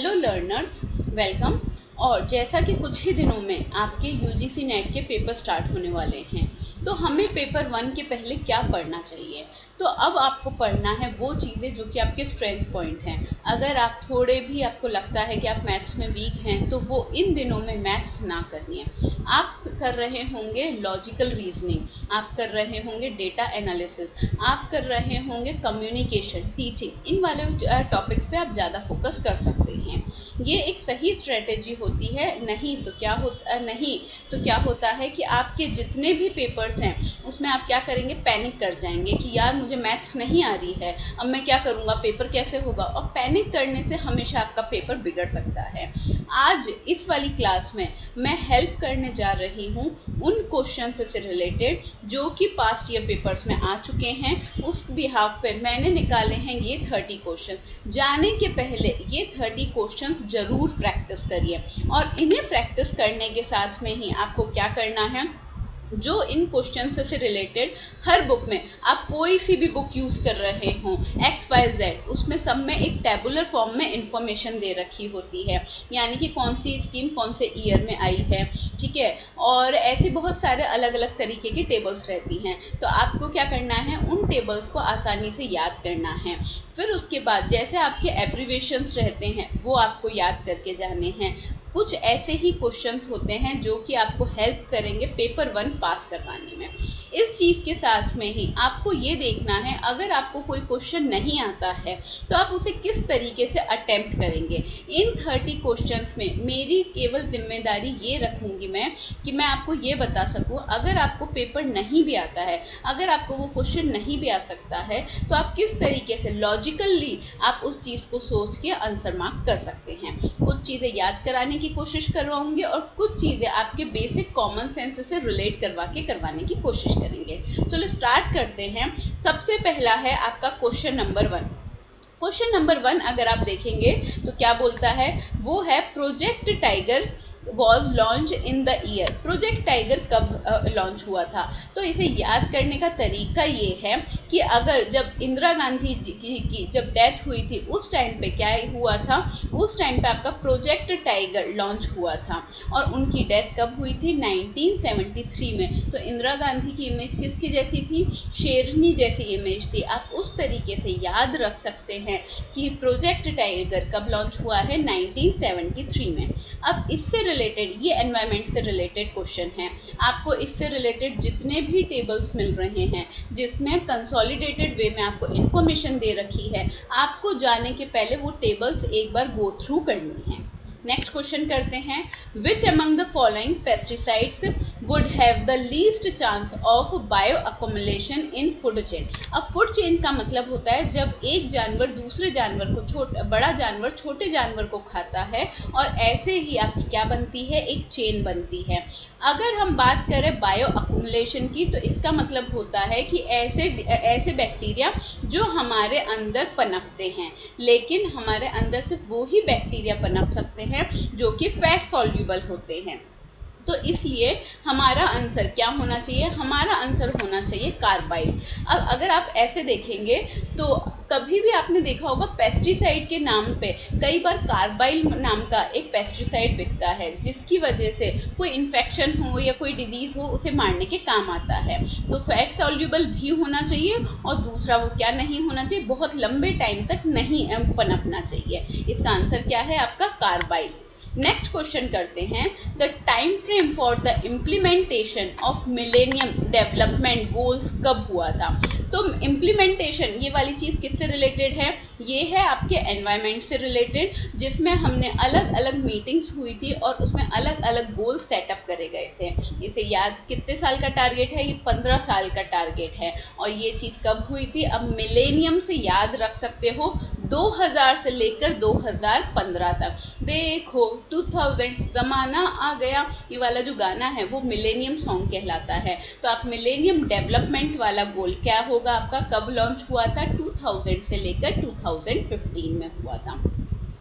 Hello learners, welcome. और जैसा कि कुछ ही दिनों में आपके यूजीसी नेट के पेपर स्टार्ट होने वाले हैं, तो हमें पेपर 1 के पहले क्या पढ़ना चाहिए। तो अब आपको पढ़ना है वो चीज़ें जो कि आपके स्ट्रेंथ पॉइंट हैं। अगर आप थोड़े भी आपको लगता है कि आप मैथ्स में वीक हैं, तो वो इन दिनों में मैथ्स ना करिए। आप कर रहे होंगे लॉजिकल रीजनिंग, आप कर रहे होंगे डेटा एनालिसिस, आप कर रहे होंगे कम्युनिकेशन, टीचिंग, इन वाले टॉपिक्स पे आप ज़्यादा फोकस कर सकते हैं। ये एक सही स्ट्रेटेजी होती है। नहीं तो क्या होता है कि आपके जितने भी पेपर्स हैं उसमें आप क्या करेंगे, पैनिक कर जाएंगे कि यार मुझे मैथ्स नहीं आ रही है, अब मैं क्या करूँगा, पेपर कैसे होगा। और पैनिक करने से हमेशा आपका पेपर बिगड़ सकता है। आज इस वाली क्लास में मैं हेल्प करने जा रही हूँ उन क्वेश्चन से रिलेटेड जो कि पास्ट ईयर पेपर्स में आ चुके हैं। उस बिहाफ पे मैंने निकाले हैं ये 30 क्वेश्चन। जाने के पहले ये 30 क्वेश्चंस जरूर प्रैक्टिस करिए, और इन्हें प्रैक्टिस करने के साथ में ही आपको क्या करना है, जो इन क्वेश्चन से रिलेटेड हर बुक में आप कोई सी भी बुक यूज कर रहे हो XYZ, उसमें सब में एक टेबुलर फॉर्म में इंफॉर्मेशन दे रखी होती है, यानी कि कौन सी स्कीम कौन से ईयर में आई है, ठीक है। और ऐसे बहुत सारे अलग अलग तरीके की टेबल्स रहती हैं। तो आपको क्या करना है, उन टेबल्स को आसानी से याद करना है। फिर उसके बाद जैसे आपके एब्रीविएशंस रहते हैं वो आपको याद करके जाने हैं। कुछ ऐसे ही क्वेश्चंस होते हैं जो कि आपको हेल्प करेंगे पेपर 1 पास करवाने में। इस चीज़ के साथ में ही आपको ये देखना है, अगर आपको कोई क्वेश्चन नहीं आता है तो आप उसे किस तरीके से अटेम्प्ट करेंगे। इन 30 क्वेश्चंस में मेरी केवल जिम्मेदारी ये रखूंगी मैं कि मैं आपको ये बता सकूं, अगर आपको पेपर नहीं भी आता है, अगर आपको वो क्वेश्चन नहीं भी आ सकता है, तो आप किस तरीके से लॉजिकली आप उस चीज़ को सोच के आंसर मार्क कर सकते हैं। कुछ चीज़ें याद कराने की कोशिश करवाऊंगी और कुछ चीज़ें आपके बेसिक कॉमन सेंस से रिलेट करवाने की कोशिश करेंगे। चलो स्टार्ट करते हैं। सबसे पहला है आपका क्वेश्चन नंबर 1। क्वेश्चन नंबर 1 अगर आप देखेंगे तो क्या बोलता है, वो है project tiger was launch in the year. Project tiger कब लॉन्च हुआ था। तो इसे याद करने का तरीका ये है कि अगर जब इंदिरा गांधी जी की जब डेथ हुई थी उस टाइम पे क्या हुआ था, उस टाइम पे आपका प्रोजेक्ट टाइगर लॉन्च हुआ था। और उनकी डेथ कब हुई थी, 1973 में। तो इंदिरा गांधी की इमेज किसकी जैसी थी, शेरनी जैसी इमेज थी। आप उस तरीके से याद रख सकते हैं कि प्रोजेक्ट टाइगर कब लॉन्च हुआ है, 1973 में। अब इससे रिलेटेड, ये एनवायरनमेंट से रिलेटेड क्वेश्चन है। आपको इससे रिलेटेड जितने भी टेबल्स मिल रहे हैं जिसमें कंसोलिडेटेड वे में आपको इंफॉर्मेशन दे रखी है, आपको जाने के पहले वो टेबल्स एक बार गो थ्रू करनी है। नेक्स्ट क्वेश्चन करते हैं, विच among the following pesticides would have the least chance of bio accumulation in food chain. अब फूड चेन का मतलब होता है जब एक जानवर दूसरे जानवर को, बड़ा जानवर छोटे जानवर को खाता है, और ऐसे ही आपकी क्या बनती है, एक चेन बनती है। अगर हम बात करें बायो अकोमुलेशन की, तो इसका मतलब होता है कि ऐसे बैक्टीरिया जो हमारे अंदर पनपते हैं, लेकिन हमारे अंदर सिर्फ वो ही बैक्टीरिया पनप सकते हैं जो कि फैट सॉल्यूबल होते हैं। तो इसलिए हमारा आंसर क्या होना चाहिए, हमारा आंसर होना चाहिए कार्बाइल। अब अगर आप ऐसे देखेंगे तो कभी भी आपने देखा होगा पेस्टिसाइड के नाम पे कई बार कार्बाइल नाम का एक पेस्टिसाइड बिकता है, जिसकी वजह से कोई इन्फेक्शन हो या कोई डिजीज हो उसे मारने के काम आता है। तो फैट सॉल्यूबल भी होना चाहिए, और दूसरा वो क्या नहीं होना चाहिए, बहुत लंबे टाइम तक नहीं पनपना चाहिए। इसका आंसर क्या है आपका कार्बाइल। नेक्स्ट क्वेश्चन करते हैं, the time frame for the implementation of millennium development goals कब हुआ था। तो इम्प्लीमेंटेशन ये वाली चीज़ किससे रिलेटेड है, ये है आपके एनवायरनमेंट से रिलेटेड, जिसमें हमने अलग अलग मीटिंग्स हुई थी और उसमें अलग अलग गोल सेटअप करे गए थे। इसे याद, कितने साल का टारगेट है, ये 15 साल का टारगेट है। और ये चीज़ कब हुई थी, अब मिलेनियम से याद रख सकते हो 2000 से लेकर 2015 तक। देखो 2000 जमाना आ गया, ये वाला जो गाना है वो मिलेनियम सॉन्ग कहलाता है। तो आप मिलेनियम डेवलपमेंट वाला गोल क्या होगा आपका, कब लॉन्च हुआ था, 2000 से लेकर 2015 में हुआ था।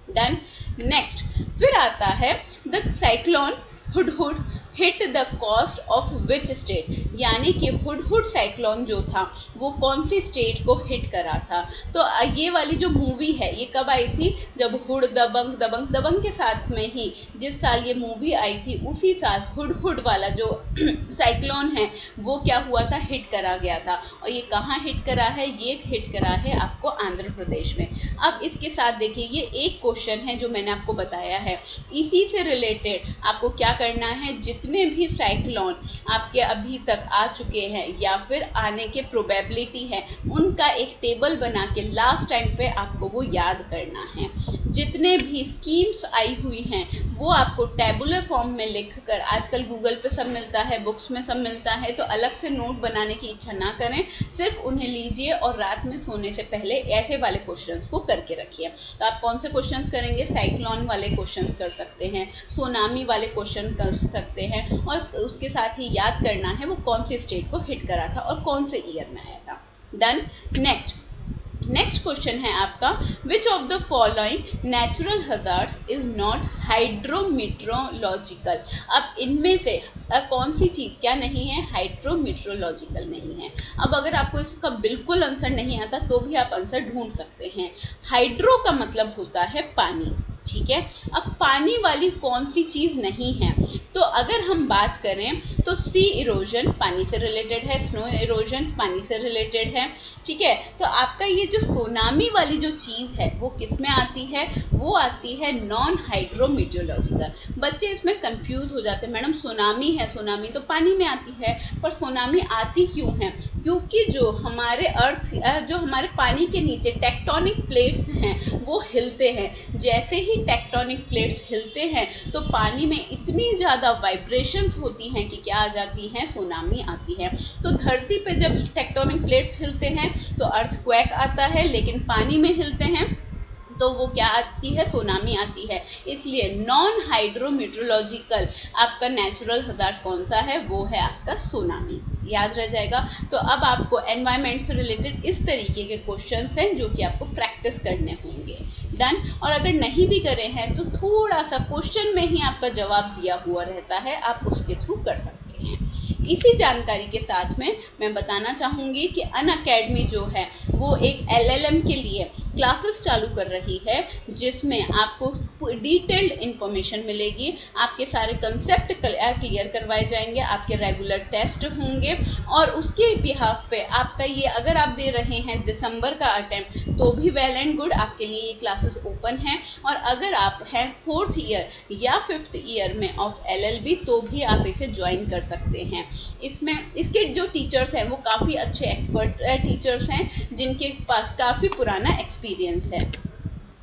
डन। नेक्स्ट फिर आता है the cyclone Hudhud hit the coast of which state, यानी कि हुडहुड साइक्लोन जो था वो कौन सी स्टेट को हिट करा था। तो ये वाली जो मूवी है ये कब आई थी, जब हुड दबंग दबंग दबंग के साथ में ही जिस साल ये मूवी आई थी उसी साल हुडहुड वाला जो साइक्लोन है वो क्या हुआ था, हिट करा गया था। और ये कहाँ हिट करा है, ये हिट करा है आपको आंध्र प्रदेश में। अब इसके साथ देखिए ये एक क्वेश्चन है जो मैंने आपको बताया है, इसी से रिलेटेड आपको क्या करना है, जितने भी साइक्लोन आपके अभी तक आ चुके हैं या फिर आने के प्रोबेबिलिटी है उनका एक टेबल बना के लास्ट टाइम पे आपको वो याद करना है। जितने भी स्कीम्स आई हुई हैं वो आपको टेबुलर फॉर्म में लिखकर, आजकल गूगल पे सब मिलता है, बुक्स में सब मिलता है, तो अलग से नोट बनाने की इच्छा ना करें, सिर्फ उन्हें लीजिए और रात में सोने से पहले ऐसे वाले क्वेश्चंस को करके रखिए। तो आप कौन से क्वेश्चंस करेंगे, साइक्लोन वाले क्वेश्चंस कर सकते हैं, सुनामी वाले क्वेश्चन कर सकते हैं, और उसके साथ ही याद करना है वो कौन सी स्टेट को हिट करा था और कौन से ईयर में आया था। डन। नेक्स्ट क्वेश्चन है आपका, which of the following natural hazards is not hydrometeorological. अब इनमें से कौन सी चीज क्या नहीं है, हाइड्रोमीट्रोलॉजिकल नहीं है। अब अगर आपको इसका बिल्कुल आंसर नहीं आता तो भी आप आंसर ढूंढ सकते हैं। हाइड्रो का मतलब होता है पानी, ठीक है। अब पानी वाली कौन सी चीज नहीं है, तो अगर हम बात करें तो सी इरोजन पानी से रिलेटेड है, स्नो इरोजन पानी से रिलेटेड है, ठीक है। तो आपका ये जो सुनामी वाली जो चीज है वो किस में आती है, वो आती है नॉन हाइड्रोमीट्रोलॉजिकल। बच्चे इसमें कंफ्यूज हो जाते हैं, मैडम सुनामी है, सुनामी तो पानी में आती है, पर सुनामी आती क्यों है, क्योंकि जो हमारे अर्थ जो हमारे पानी के नीचे टेक्टोनिक प्लेट्स हैं वो हिलते हैं। जैसे ही टेक्टोनिक प्लेट्स हिलते हैं तो पानी में इतनी ज़्यादा वाइब्रेशंस होती हैं कि क्या आ जाती हैं, सुनामी आती है। तो धरती पे जब टेक्टोनिक प्लेट्स हिलते हैं तो अर्थक्वेक आता है, लेकिन पानी में हिलते हैं तो वो क्या आती है, सुनामी आती है। इसलिए नॉन हाइड्रोमीट्रोलॉजिकल आपका नेचुरल हजार्ड कौन सा है, वो है आपका सुनामी। याद रह जाएगा। तो अब आपको एनवायरनमेंट से रिलेटेड इस तरीके के क्वेश्चंस हैं जो कि आपको प्रैक्टिस करने होंगे। डन। और अगर नहीं भी करे हैं तो थोड़ा सा क्वेश्चन में ही आपका जवाब दिया हुआ रहता है, आप उसके थ्रू कर सकते हैं। इसी जानकारी के साथ में मैं बताना चाहूँगी कि अनअकैडमी जो है वो एक LLM के लिए क्लासेस चालू कर रही है, जिसमें आपको डिटेल्ड इंफॉर्मेशन मिलेगी, आपके सारे कंसेप्ट क्लियर करवाए जाएंगे, आपके रेगुलर टेस्ट होंगे, और उसके बिहाफ पे आपका ये अगर आप दे रहे हैं दिसंबर का अटेम्प्ट तो भी वेल एंड गुड, आपके लिए ये क्लासेस ओपन हैं। और अगर आप हैं 4th ईयर या 5th ईयर में ऑफ LLB तो भी आप इसे ज्वाइन कर सकते हैं। इसमें इसके जो टीचर्स हैं वो काफ़ी अच्छे एक्सपर्ट टीचर्स हैं जिनके पास काफ़ी पुराना एक्सपीरियंस है।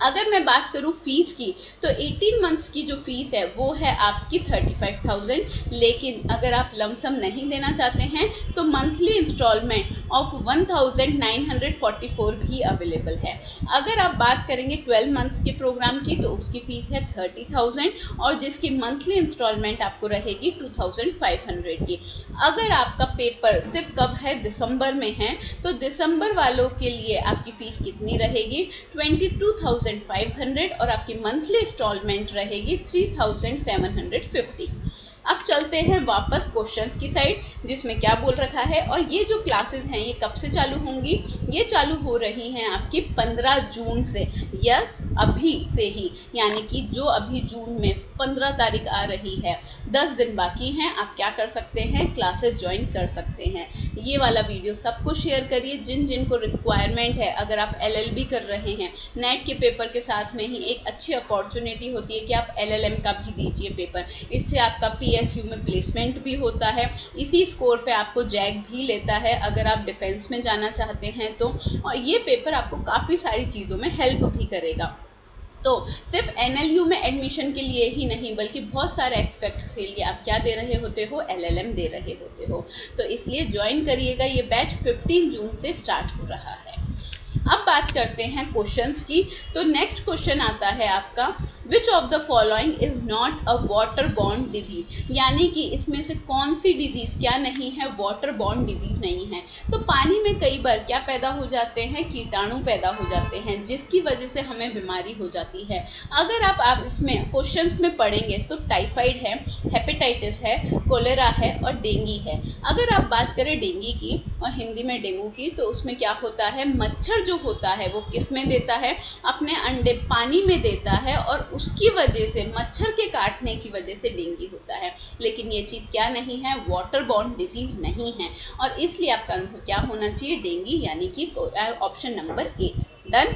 अगर मैं बात करूं फीस की तो 18 मंथ्स की जो फीस है वो है आपकी 35,000, लेकिन अगर आप लमसम नहीं देना चाहते हैं तो मंथली इंस्टॉलमेंट ऑफ 1,944 भी अवेलेबल है। अगर आप बात करेंगे 12 मंथ्स के प्रोग्राम की तो उसकी फीस है 30,000 और जिसकी मंथली इंस्टॉलमेंट आपको रहेगी 2,500 की। अगर आपका पेपर सिर्फ कब है, दिसंबर में है, तो दिसंबर वालों के लिए आपकी फीस कितनी रहेगी, 22,500 और आपकी मंथली इंस्टॉलमेंट रहेगी 3,750। अब चलते हैं वापस क्वेश्चंस की साइड, जिसमें क्या बोल रखा है। और ये जो क्लासेस हैं ये कब से चालू होंगी, ये चालू हो रही हैं आपकी 15 जून से। यस, अभी से ही, यानी कि जो अभी जून में 15 तारीख आ रही है, 10 दिन बाकी हैं। आप क्या कर सकते हैं, क्लासेस ज्वाइन कर सकते हैं। ये वाला वीडियो सबको शेयर करिए जिन जिन को रिक्वायरमेंट है। अगर आप LLB कर रहे हैं, नेट के पेपर के साथ में ही एक अच्छी अपॉर्चुनिटी होती है कि आप LLM का भी दीजिए पेपर, इससे आपका PSU में प्लेसमेंट भी होता है, इसी स्कोर पे आपको जैक भी लेता है अगर आप डिफेंस में जाना चाहते हैं तो। और ये पेपर आपको काफ़ी सारी चीज़ों में हेल्प भी करेगा। तो सिर्फ NLU में एडमिशन के लिए ही नहीं बल्कि बहुत सारे एस्पेक्ट्स के लिए आप क्या दे रहे होते हो, LLM दे रहे होते हो। तो इसलिए ज्वाइन करिएगा, ये बैच 15 जून से स्टार्ट हो रहा है। अब बात करते हैं क्वेश्चंस की। तो नेक्स्ट क्वेश्चन आता है आपका, which of the following is not a water borne disease, यानी कि इसमें से कौन सी डिजीज क्या नहीं है, वाटर बॉर्न डिजीज नहीं है। तो पानी में कई बार क्या पैदा हो जाते हैं, कीटाणु पैदा हो जाते हैं, जिसकी वजह से हमें बीमारी हो जाती है। अगर आप इसमें क्वेश्चंस में पढ़ेंगे तो टाइफाइड है, हेपेटाइटिस है, कोलेरा है और डेंगू है। अगर आप बात करें डेंगू की और हिंदी में डेंगू की, तो उसमें क्या होता है, मच्छर जो होता है वो किस में देता है, अपने अंडे पानी में देता है और उसकी वजह से, मच्छर के काटने की वजह से डेंगू होता है। लेकिन ये चीज क्या नहीं है, वाटर बॉर्न डिजीज नहीं है, और इसलिए आपका आंसर क्या होना चाहिए, डेंगू, यानी कि ऑप्शन नंबर 8। डन।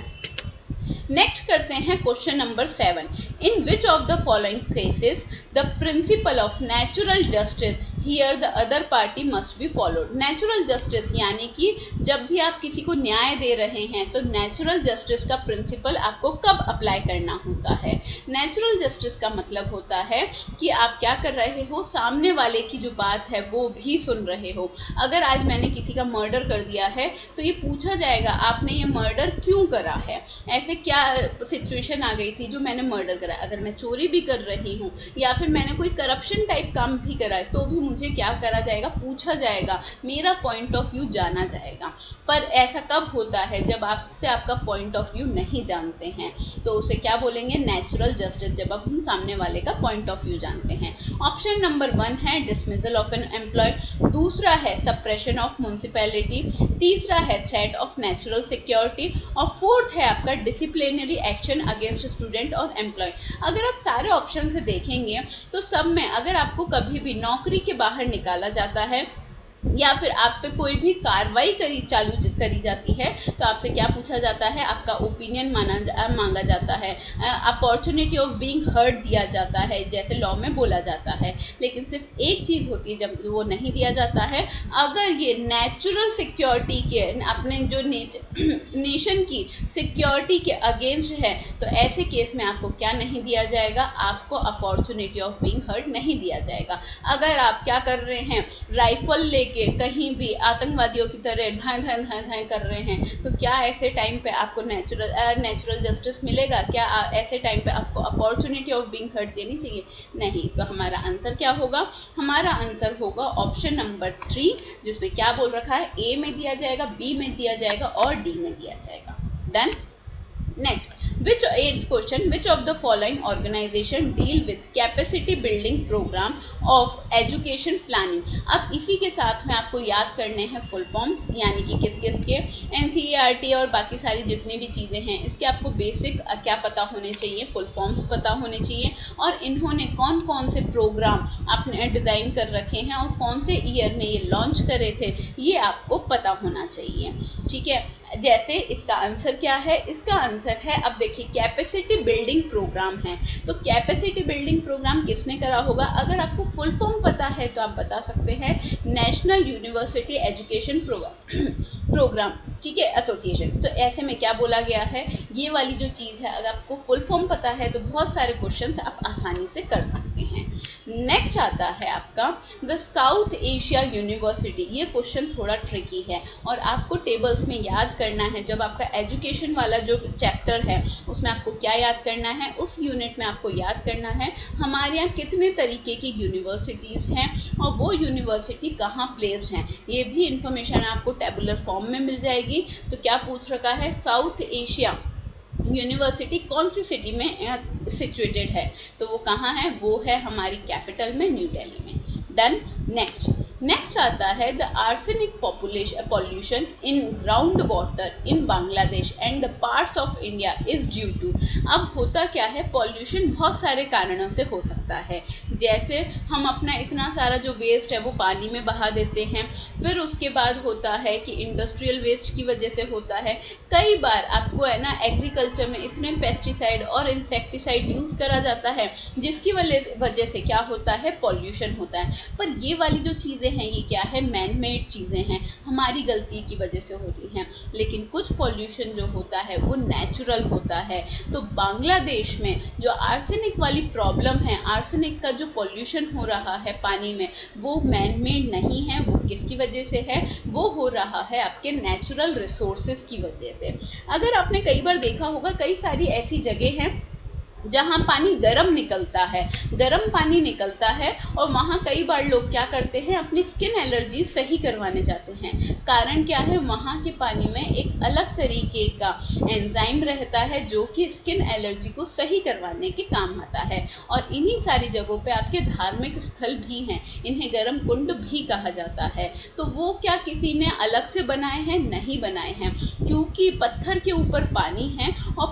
नेक्स्ट करते हैं question number 7, in which of the following cases the principle of natural justice here the other party must be followed. Natural justice यानी कि जब भी आप किसी को न्याय दे रहे हैं तो नेचुरल जस्टिस का प्रिंसिपल आपको कब अप्लाई करना होता है। नेचुरल जस्टिस का मतलब होता है कि आप क्या कर रहे हो, सामने वाले की जो बात है वो भी सुन रहे हो। अगर आज मैंने किसी का मर्डर कर दिया है तो ये पूछा जाएगा आपने ये मर्डर क्यों करा है, ऐसे क्या सिचुएशन आ गई थी जो मैंने मर्डर करा। अगर मैं चोरी भी कर रही हूँ या फिर मैंने कोई करप्शन टाइप काम भी करा है तो भी मुझे क्या करा जाएगा, पूछा जाएगा, मेरा पॉइंट ऑफ व्यू जाना जाएगा। पर ऐसा कब होता है, जब आपसे आपका पॉइंट ऑफ व्यू नहीं जानते हैं, तो उसे क्या बोलेंगे, नेचुरल जस्टिस, जब आप हम सामने वाले का पॉइंट ऑफ व्यू जानते हैं। ऑप्शन नंबर 1 है डिसमिसल ऑफ एन एम्प्लॉय, दूसरा है सप्रेशन ऑफ म्युनिसिपैलिटी, तीसरा है थ्रेट ऑफ नेचुरल सिक्योरिटी और फोर्थ है आपका डिसिप्लिनरी एक्शन अगेंस्ट स्टूडेंट और एम्प्लॉय। अगर आप सारे ऑप्शन से देखेंगे तो सब में अगर आपको कभी भी नौकरी के बाहर निकाला जाता है या फिर आप पे कोई भी कार्रवाई करी जाती है तो आपसे क्या पूछा जाता है, आपका ओपिनियन मांगा जाता है, अपॉर्चुनिटी ऑफ बीइंग हर्ड दिया जाता है, जैसे लॉ में बोला जाता है। लेकिन सिर्फ एक चीज होती है जब वो नहीं दिया जाता है, अगर ये नेचुरल सिक्योरिटी के, अपने जो नेशन की सिक्योरिटी के अगेंस्ट है, तो ऐसे केस में आपको क्या नहीं दिया जाएगा, आपको अपॉर्चुनिटी ऑफ बीइंग हर्ड नहीं दिया जाएगा। अगर आप क्या कर रहे हैं, राइफल लेके कहीं भी आतंकवादियों की तरह धाए धाए धाए धाए कर रहे हैं, तो क्या ऐसे टाइम पे आपको नेचुरल जस्टिस मिलेगा, क्या ऐसे टाइम पे आपको अपॉर्चुनिटी ऑफ बीइंग हर्ड देनी चाहिए, नहीं। तो हमारा आंसर क्या होगा, हमारा आंसर होगा ऑप्शन नंबर 3, जिसमें क्या बोल रखा है, ए में दिया जाएगा, बी में दिया जाएगा और डी में दिया जाएगा। Done. Next, which eighth question, which of the following organization deal with capacity building program of education planning। अब इसी के साथ में आपको याद करने हैं फुल फॉर्म्स, यानी कि किस किस के, NCERT और बाकी सारी जितनी भी चीज़ें हैं इसके आपको बेसिक क्या पता होने चाहिए, फुल फॉर्म्स पता होने चाहिए, और इन्होंने कौन कौन से प्रोग्राम आपने डिज़ाइन कर रखे हैं और कौन से ईयर में ये लॉन्च करे थे, ये आपको पता होना चाहिए। ठीक है, जैसे इसका आंसर क्या है, इसका आंसर है, अब देखिए कैपेसिटी बिल्डिंग प्रोग्राम है, तो कैपेसिटी बिल्डिंग प्रोग्राम किसने करा होगा, अगर आपको फुल फॉर्म पता है तो आप बता सकते हैं नेशनल यूनिवर्सिटी एजुकेशन प्रोग्राम, ठीक है, एसोसिएशन। तो ऐसे में क्या बोला गया है, ये वाली जो चीज़ है, अगर आपको फुल फॉर्म पता है तो बहुत सारे क्वेश्चन आप आसानी से कर सकते हैं। नेक्स्ट आता है आपका द साउथ एशिया यूनिवर्सिटी। ये क्वेश्चन थोड़ा ट्रिकी है और आपको टेबल्स में याद करना है, जब आपका एजुकेशन वाला जो चैप्टर है उसमें आपको क्या याद करना है, उस यूनिट में आपको याद करना है हमारे यहाँ कितने तरीके की यूनिवर्सिटीज़ हैं और वो यूनिवर्सिटी कहाँ प्लेस्ड हैं, ये भी इंफॉर्मेशन आपको टेबुलर फॉर्म में मिल जाएगी। तो क्या पूछ रखा है, साउथ एशिया यूनिवर्सिटी कौन सी सिटी में सिचुएटेड है, तो वो कहाँ है, वो है हमारी कैपिटल में, न्यू दिल्ली में। डन। नेक्स्ट आता है the arsenic pollution in ground water in Bangladesh and the parts of India is due to. अब होता क्या है, पॉल्यूशन बहुत सारे कारणों से हो सकता है, जैसे हम अपना इतना सारा जो वेस्ट है वो पानी में बहा देते हैं, फिर उसके बाद होता है कि इंडस्ट्रियल वेस्ट की वजह से होता है, कई बार आपको है ना एग्रीकल्चर में इतने पेस्टिसाइड और इंसेक्टिसाइड यूज करा जाता है जिसकी वजह से क्या होता है, पॉल्यूशन होता है। पर ये वाली जो चीज़ें हैं ये क्या है, मैन मेड चीज़ें हैं, हमारी गलती की वजह से होती हैं। लेकिन कुछ पॉल्यूशन जो होता है वो नेचुरल होता है। तो बांग्लादेश में जो आर्सेनिक वाली प्रॉब्लम है, आर्सेनिक का जो पॉल्यूशन हो रहा है पानी में, वो मैन मेड नहीं है। वो किसकी वजह से है, वो हो रहा है आपके नेचुरल रिसोर्सेज की वजह से। अगर आपने कई बार देखा होगा, कई सारी ऐसी जगह हैं जहाँ पानी गर्म निकलता है, गर्म पानी निकलता है, और वहाँ कई बार लोग क्या करते हैं, अपनी स्किन एलर्जी सही करवाने जाते हैं। कारण क्या है, वहाँ के पानी में एक अलग तरीके का एंजाइम रहता है जो कि स्किन एलर्जी को सही करवाने के काम आता है। और इन्हीं सारी जगहों पे आपके धार्मिक स्थल भी हैं, इन्हें गर्म कुंड भी कहा जाता है। तो वो क्या किसी ने अलग से बनाए हैं, नहीं बनाए हैं, क्योंकि पत्थर के ऊपर पानी है, और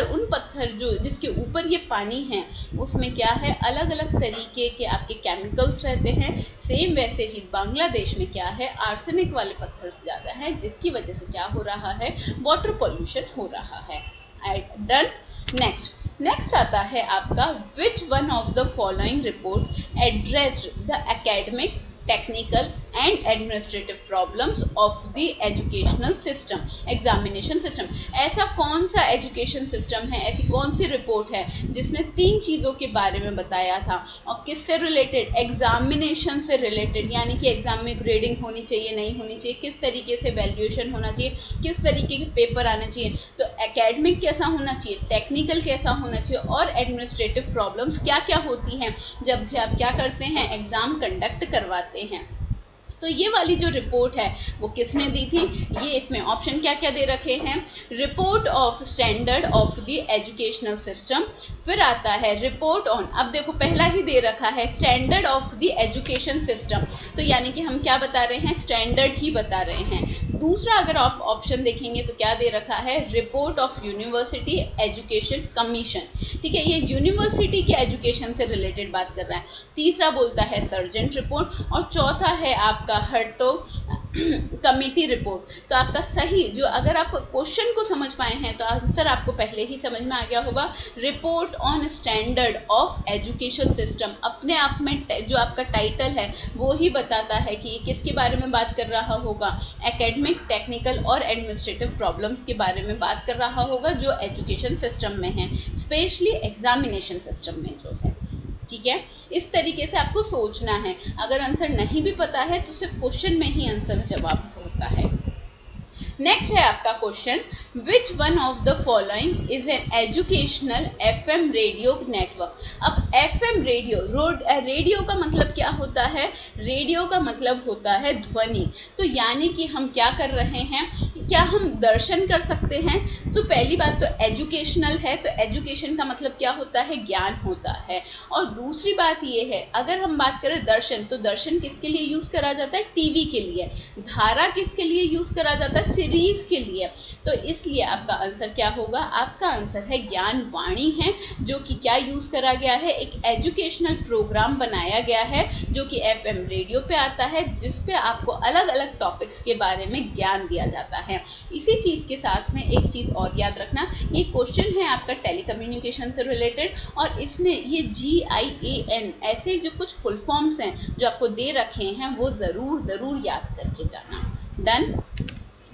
उन पत्थर जो जिसके ऊपर ये पानी है उसमें क्या है, अलग अलग तरीके के आपके केमिकल्स रहते हैं। सेम वैसे ही बांग्लादेश में क्या है, आर्सेनिक वाले पत्थर ज्यादा है, जिसकी वजह से क्या हो रहा है, वाटर पॉल्यूशन हो रहा है। डन। नेक्स्ट आता है आपका, विच one of the following report addressed the academic, technical and administrative problems of the educational system, examination system. ऐसा कौन सा एजुकेशन सिस्टम है, ऐसी कौन सी रिपोर्ट है जिसने 3 चीज़ों के बारे में बताया था, और किससे रिलेटेड, एग्जामिनेशन से रिलेटेड, यानी कि एग्जाम में ग्रेडिंग होनी चाहिए, नहीं होनी चाहिए, किस तरीके से वैल्यूएशन होना चाहिए, किस तरीके के पेपर आने चाहिए, तो एकेडमिक कैसा होना चाहिए, टेक्निकल कैसा होना चाहिए, और एडमिनिस्ट्रेटिव प्रॉब्लम्स क्या क्या होती हैं जब भी आप क्या करते हैं, एग्जाम कंडक्ट करवाते हैं। तो ये वाली जो रिपोर्ट है वो किसने दी थी, ये इसमें ऑप्शन क्या क्या दे रखे हैं, report of standard of the educational system, फिर आता है रिपोर्ट ऑन, अब देखो पहला ही दे रखा है standard of the education system, तो यानी कि हम क्या बता रहे हैं, स्टैंडर्ड ही बता रहे हैं। दूसरा अगर आप ऑप्शन देखेंगे तो क्या दे रखा है, report of university education commission, ठीक है, ये यूनिवर्सिटी के एजुकेशन से रिलेटेड बात कर रहा है। तीसरा बोलता है सर्जेंट रिपोर्ट, और चौथा है आपका हर्टो कमिटी रिपोर्ट। तो आपका सही जो, अगर आप क्वेश्चन को समझ पाए हैं तो आंसर आपको पहले ही समझ में आ गया होगा, report on standard of education system. अपने आप में जो आपका टाइटल है वो ही बताता है कि ये किसके बारे में बात कर रहा होगा, एकेडमिक, टेक्निकल और एडमिनिस्ट्रेटिव प्रॉब्लम्स के बारे में बात कर रहा होगा जो एजुकेशन सिस्टम में है, स्पेशली एग्जामिनेशन सिस्टम में जो है। ठीक है, इस तरीके से आपको सोचना है। अगर आंसर नहीं भी पता है तो सिर्फ क्वेश्चन में ही आंसर जवाब होता है। नेक्स्ट है आपका question, which one of the following is an educational FM radio network. अब एफएम रेडियो का मतलब क्या होता है, रेडियो का मतलब होता है ध्वनि। तो यानी कि हम क्या कर रहे हैं, क्या हम दर्शन कर सकते हैं, तो पहली बात तो एजुकेशनल है, तो एजुकेशन का मतलब क्या होता है, ज्ञान होता है। और दूसरी बात ये है, अगर हम बात करें दर्शन, तो दर्शन किसके लिए यूज करा जाता है, टीवी के लिए। धारा किसके लिए यूज करा जाता है, सीरीज के लिए। तो इसलिए आपका आंसर क्या होगा, आपका आंसर है ज्ञान वाणी है, जो कि क्या यूज करा गया है, एक एजुकेशनल प्रोग्राम बनाया गया है जो कि एफएम रेडियो पे आता है, जिस पे आपको अलग अलग टॉपिक्स के बारे में ज्ञान दिया जाता है। इसी चीज के साथ में एक चीज और याद रखना, ये क्वेश्चन है आपका टेलीकम्युनिकेशन से रिलेटेड, और इसमें ये GIAN ऐसे जो कुछ फुल फॉर्म्स हैं जो आपको दे रखे हैं वो जरूर याद करके जाना। डन।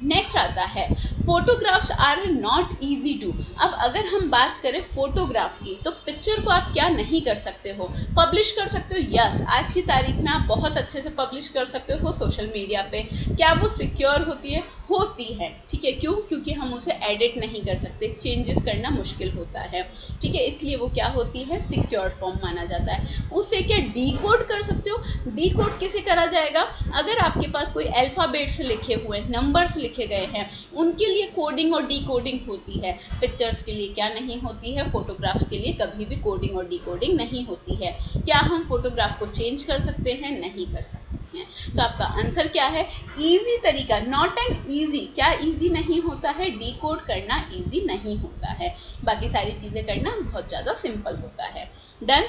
नेक्स्ट आता है, photographs are not easy to. अब अगर हम बात करें फोटोग्राफ की, तो पिक्चर को आप क्या नहीं कर सकते हो, पब्लिश कर सकते हो। यस, आज की तारीख में आप बहुत अच्छे से पब्लिश कर सकते हो सोशल मीडिया पे। क्या वो सिक्योर होती है, होती है, ठीक है, क्यों, क्योंकि हम उसे एडिट नहीं कर सकते, चेंजेस करना मुश्किल होता है, ठीक है, इसलिए वो क्या होती है, सिक्योर फॉर्म माना जाता है। उसे क्या डीकोड कर सकते हो, डीकोड किसे करा जाएगा, अगर आपके पास कोई अल्फाबेट्स लिखे हुए, नंबर्स लिखे गए हैं, उनके लिए कोडिंग और डिकोडिंग होती है। पिक्चर्स के लिए क्या नहीं होती है, फोटोग्राफ्स के लिए कभी भी कोडिंग और डिकोडिंग नहीं होती है। क्या हम फोटोग्राफ को चेंज कर सकते हैं, नहीं कर सकते हैं। तो आपका आंसर क्या है, इजी तरीका, नॉट एन इजी, क्या इजी नहीं होता है, डीकोड करना इजी नहीं होता है, बाकी सारी चीजें करना बहुत ज्यादा सिंपल होता है। डन।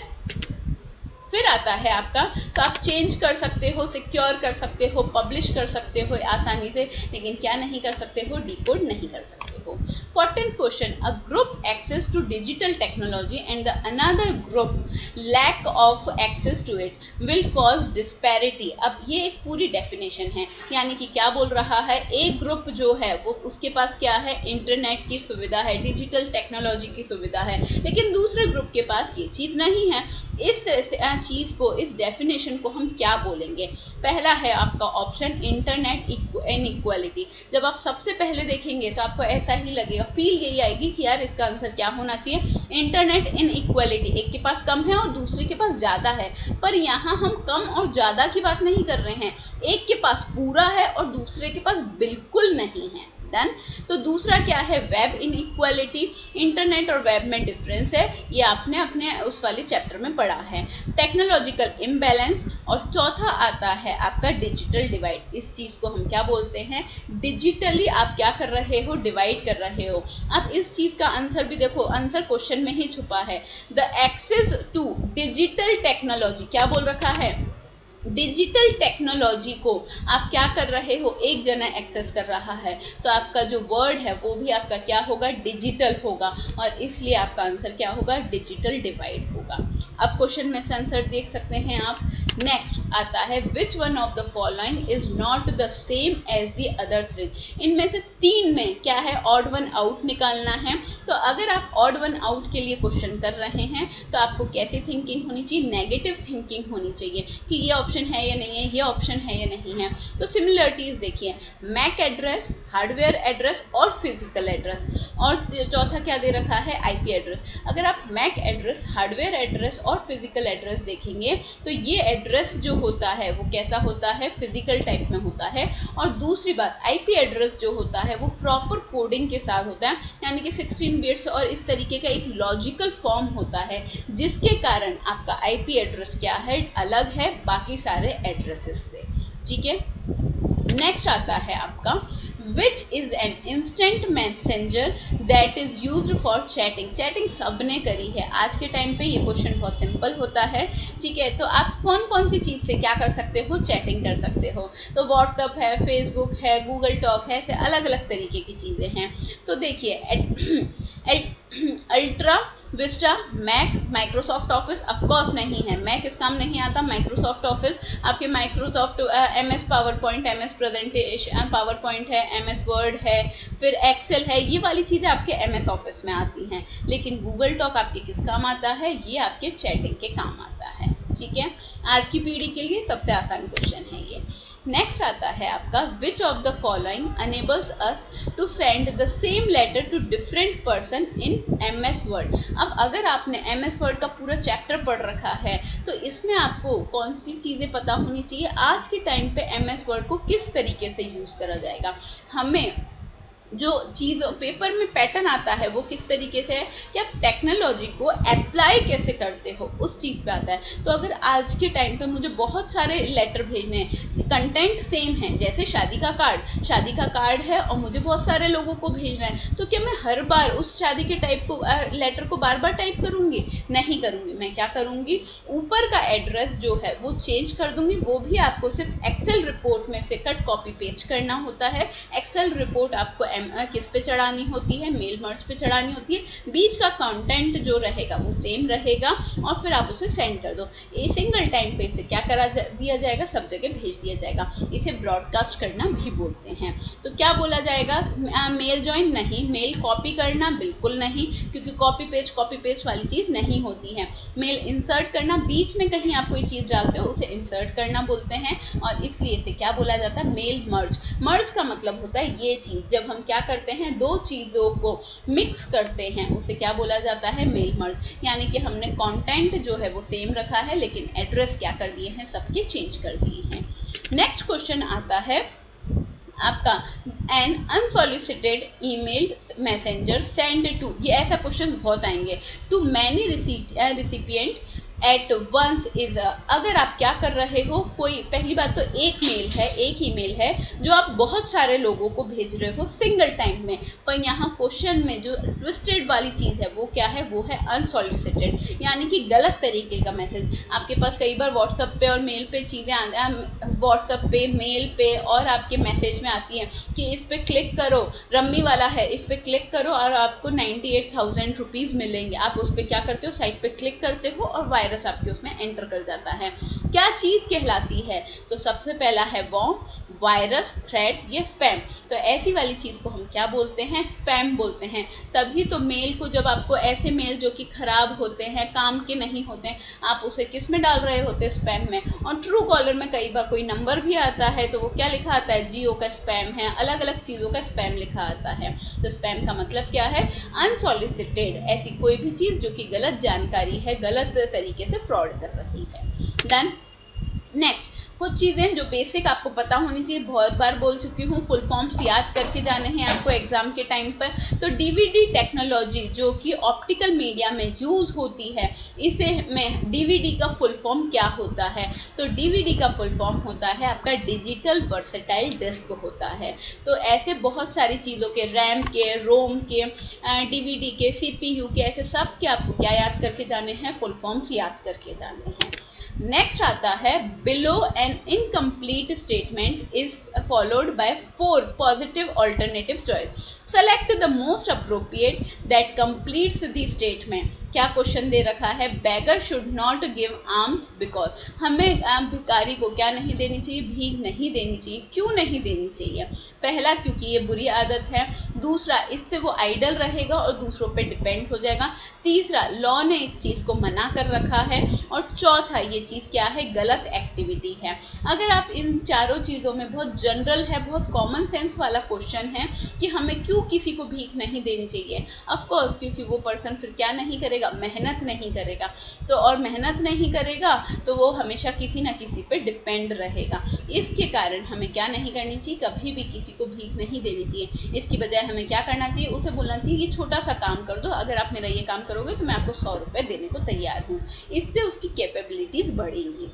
फिर आता है आपका, तो आप चेंज कर सकते हो, सिक्योर कर सकते हो, पब्लिश कर सकते हो आसानी से, लेकिन क्या नहीं कर सकते हो, डिकोड नहीं कर सकते हो। 14th question, a group access to digital technology and the another group lack of access to it will cause disparity. अब ये एक पूरी डेफिनेशन है, यानी कि क्या बोल रहा है, एक ग्रुप जो है वो उसके पास क्या है, इंटरनेट की सुविधा है, डिजिटल टेक्नोलॉजी की सुविधा है, लेकिन दूसरे ग्रुप के पास ये चीज़ नहीं है। इस चीज़ को, इस डेफिनेशन को हम क्या बोलेंगे? पहला है आपका ऑप्शन इंटरनेट इनइक्वालिटी। जब आप सबसे पहले देखेंगे तो आपको ऐसा ही लगेगा, फील यही आएगी कि यार इसका आंसर क्या होना चाहिए, इंटरनेट इनइक्वालिटी, एक के पास कम है और दूसरे के पास ज़्यादा है। पर यहाँ हम कम और ज़्यादा की बात नहीं कर रहे हैं, एक के पास पूरा है और दूसरे के पास बिल्कुल नहीं है। डन। तो दूसरा क्या है, वेब इनइक्वालिटी, इंटरनेट और वेब में डिफरेंस है, ये आपने अपने उस वाले चैप्टर में पढ़ा है। टेक्नोलॉजिकल इम्बैलेंस, और चौथा आता है आपका डिजिटल डिवाइड। इस चीज़ को हम क्या बोलते हैं, डिजिटली आप क्या कर रहे हो, डिवाइड कर रहे हो। अब इस चीज़ का आंसर भी देखो, आंसर क्वेश्चन में ही छुपा है, the access to digital technology, क्या बोल रखा है, डिजिटल टेक्नोलॉजी को आप क्या कर रहे हो, एक जना एक्सेस कर रहा है, तो आपका जो वर्ड है वो भी आपका क्या होगा, डिजिटल होगा, और इसलिए आपका आंसर क्या होगा, डिजिटल डिवाइड होगा। अब क्वेश्चन में से आंसर देख सकते हैं आप। नेक्स्ट आता है, which one of the following is not the same as the other three. इनमें से तीन में क्या है, ऑड वन आउट निकालना है। तो अगर आप ऑड वन आउट के लिए क्वेश्चन कर रहे हैं तो आपको कैसी थिंकिंग होनी चाहिए, नेगेटिव थिंकिंग होनी चाहिए कि ये ऑप्शन है या नहीं है, ये ऑप्शन है या नहीं है। तो सिमिलरिटीज देखिए, मैक एड्रेस, हार्डवेयर एड्रेस और फिजिकल एड्रेस, और चौथा क्या दे रखा है, आईपी एड्रेस। अगर आप मैक एड्रेस, हार्डवेयर एड्रेस और फिजिकल एड्रेस देखेंगे तो ये एड्रेस जो होता है वो कैसा होता है, फिजिकल टाइप में होता है। और दूसरी बात, आईपी एड्रेस जो होता है वो प्रॉपर कोडिंग के साथ होता है, यानी कि 16 बिट्स और इस तरीके का एक लॉजिकल फॉर्म होता है, जिसके कारण आपका आईपी एड्रेस क्या है, अलग है बाकी सारे एड्रेसेस से। ठीक है। नेक्स्ट आता है आपका, which is an instant messenger that is used for chatting. Chatting सबने करी है आज के टाइम पे, ये क्वेश्चन बहुत सिंपल होता है। ठीक है, तो आप कौन कौन सी चीज़ से क्या कर सकते हो, चैटिंग कर सकते हो। तो व्हाट्सअप है, फेसबुक है, गूगल टॉक है, ऐसे अलग अलग तरीके की चीज़ें हैं। तो देखिए, ultra vista, Mac, Microsoft Office of course नहीं है, मैक इस काम नहीं आता। माइक्रोसॉफ्ट ऑफिस आपके Microsoft MS PowerPoint, MS presentation PowerPoint है, एमएस वर्ड है, फिर एक्सेल है, ये वाली चीज़ें आपके एमएस ऑफिस में आती हैं। लेकिन गूगल टॉक आपके किस काम आता है, ये आपके चैटिंग के काम आता है। ठीक है, आज की पीढ़ी के लिए सबसे आसान क्वेश्चन है ये। नेक्स्ट आता है आपका, which of the following enables us to send the same letter to different person in MS Word. अब अगर आपने एमएस वर्ड का पूरा चैप्टर पढ़ रखा है तो इसमें आपको कौन सी चीज़ें पता होनी चाहिए, आज के टाइम पे एमएस वर्ड को किस तरीके से यूज़ करा जाएगा। हमें जो चीज़ पेपर में पैटर्न आता है वो किस तरीके से है कि आप टेक्नोलॉजी को अप्लाई कैसे करते हो, उस चीज़ पे आता है। तो अगर आज के टाइम पे मुझे बहुत सारे लेटर भेजने हैं, कंटेंट सेम है, जैसे शादी का कार्ड है और मुझे बहुत सारे लोगों को भेजना है, तो क्या मैं हर बार उस शादी के टाइप को लेटर को बार बार टाइप करूँगी, नहीं करूँगी। मैं क्या करूँगी, ऊपर का एड्रेस जो है वो चेंज कर दूँगी, वो भी आपको सिर्फ एक्सेल रिपोर्ट में से कट कॉपी पेस्ट करना होता है। एक्सेल रिपोर्ट आपको किस पे चढ़ानी होती है, मेल मर्ज पे चढ़ानी होती है। बीच का कंटेंट जो रहेगा वो सेम रहेगा और फिर आप उसे सेंड कर दो। ए सिंगल टाइम पे इसे क्या करा दिया जाएगा, सब जगह भेज दिया जाएगा। इसे ब्रॉडकास्ट करना भी बोलते हैं। तो क्या बोला जाएगा, मेल ज्वाइन नहीं, मेल कॉपी करना बिल्कुल नहीं, क्योंकि कॉपी पेस्ट वाली चीज़ नहीं होती है। मेल इंसर्ट करना, बीच में कहीं आप कोई चीज़ डालते हो उसे इंसर्ट करना बोलते हैं, और इसलिए इसे क्या बोला जाता है, मेल मर्ज। मर्ज का मतलब होता है ये चीज़, जब हम क्या करते हैं, दो चीज़ों को मिक्स करते हैं, उसे क्या बोला जाता है, मेल मर्ज। यानी कि हमने कंटेंट जो है वो सेम रखा है लेकिन एड्रेस क्या कर दिए हैं, सबके चेंज कर दिए हैं। नेक्स्ट क्वेश्चन आता है आपका, an unsolicited email messenger send to, ये ऐसा क्वेश्चन बहुत आएंगे, too many recipient at once is अगर आप क्या कर रहे हो, कोई पहली बात तो एक मेल है, एक ईमेल है जो आप बहुत सारे लोगों को भेज रहे हो सिंगल टाइम में, पर यहाँ क्वेश्चन में जो ट्विस्टेड वाली चीज़ है वो क्या है, वो है अनसॉलिसिटेड, यानी कि गलत तरीके का मैसेज। आपके पास कई बार व्हाट्सएप पे और मेल पे चीज़ें व्हाट्सएप पे, मेल पे और आपके मैसेज में आती हैं कि इस पर क्लिक करो, रम्मी वाला है, इस पर क्लिक करो और आपको 98,000 रुपीज़ मिलेंगे। आप उस पर क्या करते हो, साइट पे क्लिक करते हो और वायरस आपके उसमें एंटर कर जाता है। क्या चीज़ कहलाती है, तो सबसे पहला है वॉर्म, वायरस, थ्रेट, ये स्पैम। तो ऐसी वाली चीज़ को हम क्या बोलते हैं, स्पैम बोलते हैं। तभी तो मेल को, जब आपको ऐसे मेल जो कि खराब होते हैं, काम के नहीं होते हैं, आप उसे किस में डाल रहे होते हैं, स्पैम में। और ट्रू कॉलर में कई बार कोई नंबर भी आता है तो वो क्या लिखा आता है, जियो का स्पैम है, अलग अलग चीज़ों का स्पैम लिखा आता है। तो स्पैम का मतलब क्या है, अनसॉलिसिटेड, ऐसी कोई भी चीज़ जो कि गलत जानकारी है, गलत तरीके से फ्रॉड कर रही है। डन। नेक्स्ट, कुछ चीज़ें जो बेसिक आपको पता होनी चाहिए, बहुत बार बोल चुकी हूँ, फुल फॉर्म्स याद करके जाने हैं आपको एग्जाम के टाइम पर। तो डीवीडी टेक्नोलॉजी जो कि ऑप्टिकल मीडिया में यूज़ होती है, इसे में डीवीडी का फुल फॉर्म क्या होता है, तो डीवीडी का फुल फॉर्म होता है आपका डिजिटल वर्सेटाइल डिस्क होता है। तो ऐसे बहुत सारी चीज़ों के, रैम के, रोम के, डीवीडी के, सीपीयू के, ऐसे सब के आपको क्या याद करके जाने हैं, फुल फॉर्म्स याद करके जाने हैं। नेक्स्ट आता है, below an incomplete statement is followed by 4 positive alternative choice, select the most appropriate that completes the statement. क्या क्वेश्चन दे रखा है, beggar should not give arms because, हमें भिखारी को क्या नहीं देनी चाहिए, भीख नहीं देनी चाहिए। क्यों नहीं देनी चाहिए, पहला क्योंकि ये बुरी आदत है, दूसरा इससे वो आइडल रहेगा और दूसरों पे डिपेंड हो जाएगा, तीसरा लॉ ने इस चीज़ को मना कर रखा है, और चौथा ये चीज़ क्या है, गलत एक्टिविटी है। अगर आप इन चारों चीज़ों में, बहुत जनरल है, बहुत कॉमन सेंस वाला क्वेश्चन है कि हमें क्यों किसी को भीख नहीं देनी चाहिए, ऑफ कोर्स क्योंकि वो पर्सन फिर क्या नहीं करेगा, मेहनत नहीं करेगा। तो और मेहनत नहीं करेगा तो वो हमेशा किसी ना किसी पे डिपेंड रहेगा। इसके कारण हमें क्या नहीं करनी चाहिए, कभी भी किसी को भीख नहीं देनी चाहिए। इसकी बजाय हमें क्या करना चाहिए, उसे बोलना चाहिए कि छोटा सा काम कर दो, अगर आप मेरा ये काम करोगे तो मैं आपको 100 रुपये देने को तैयार हूँ। इससे उसकी कैपेबिलिटीज बढ़ेंगी।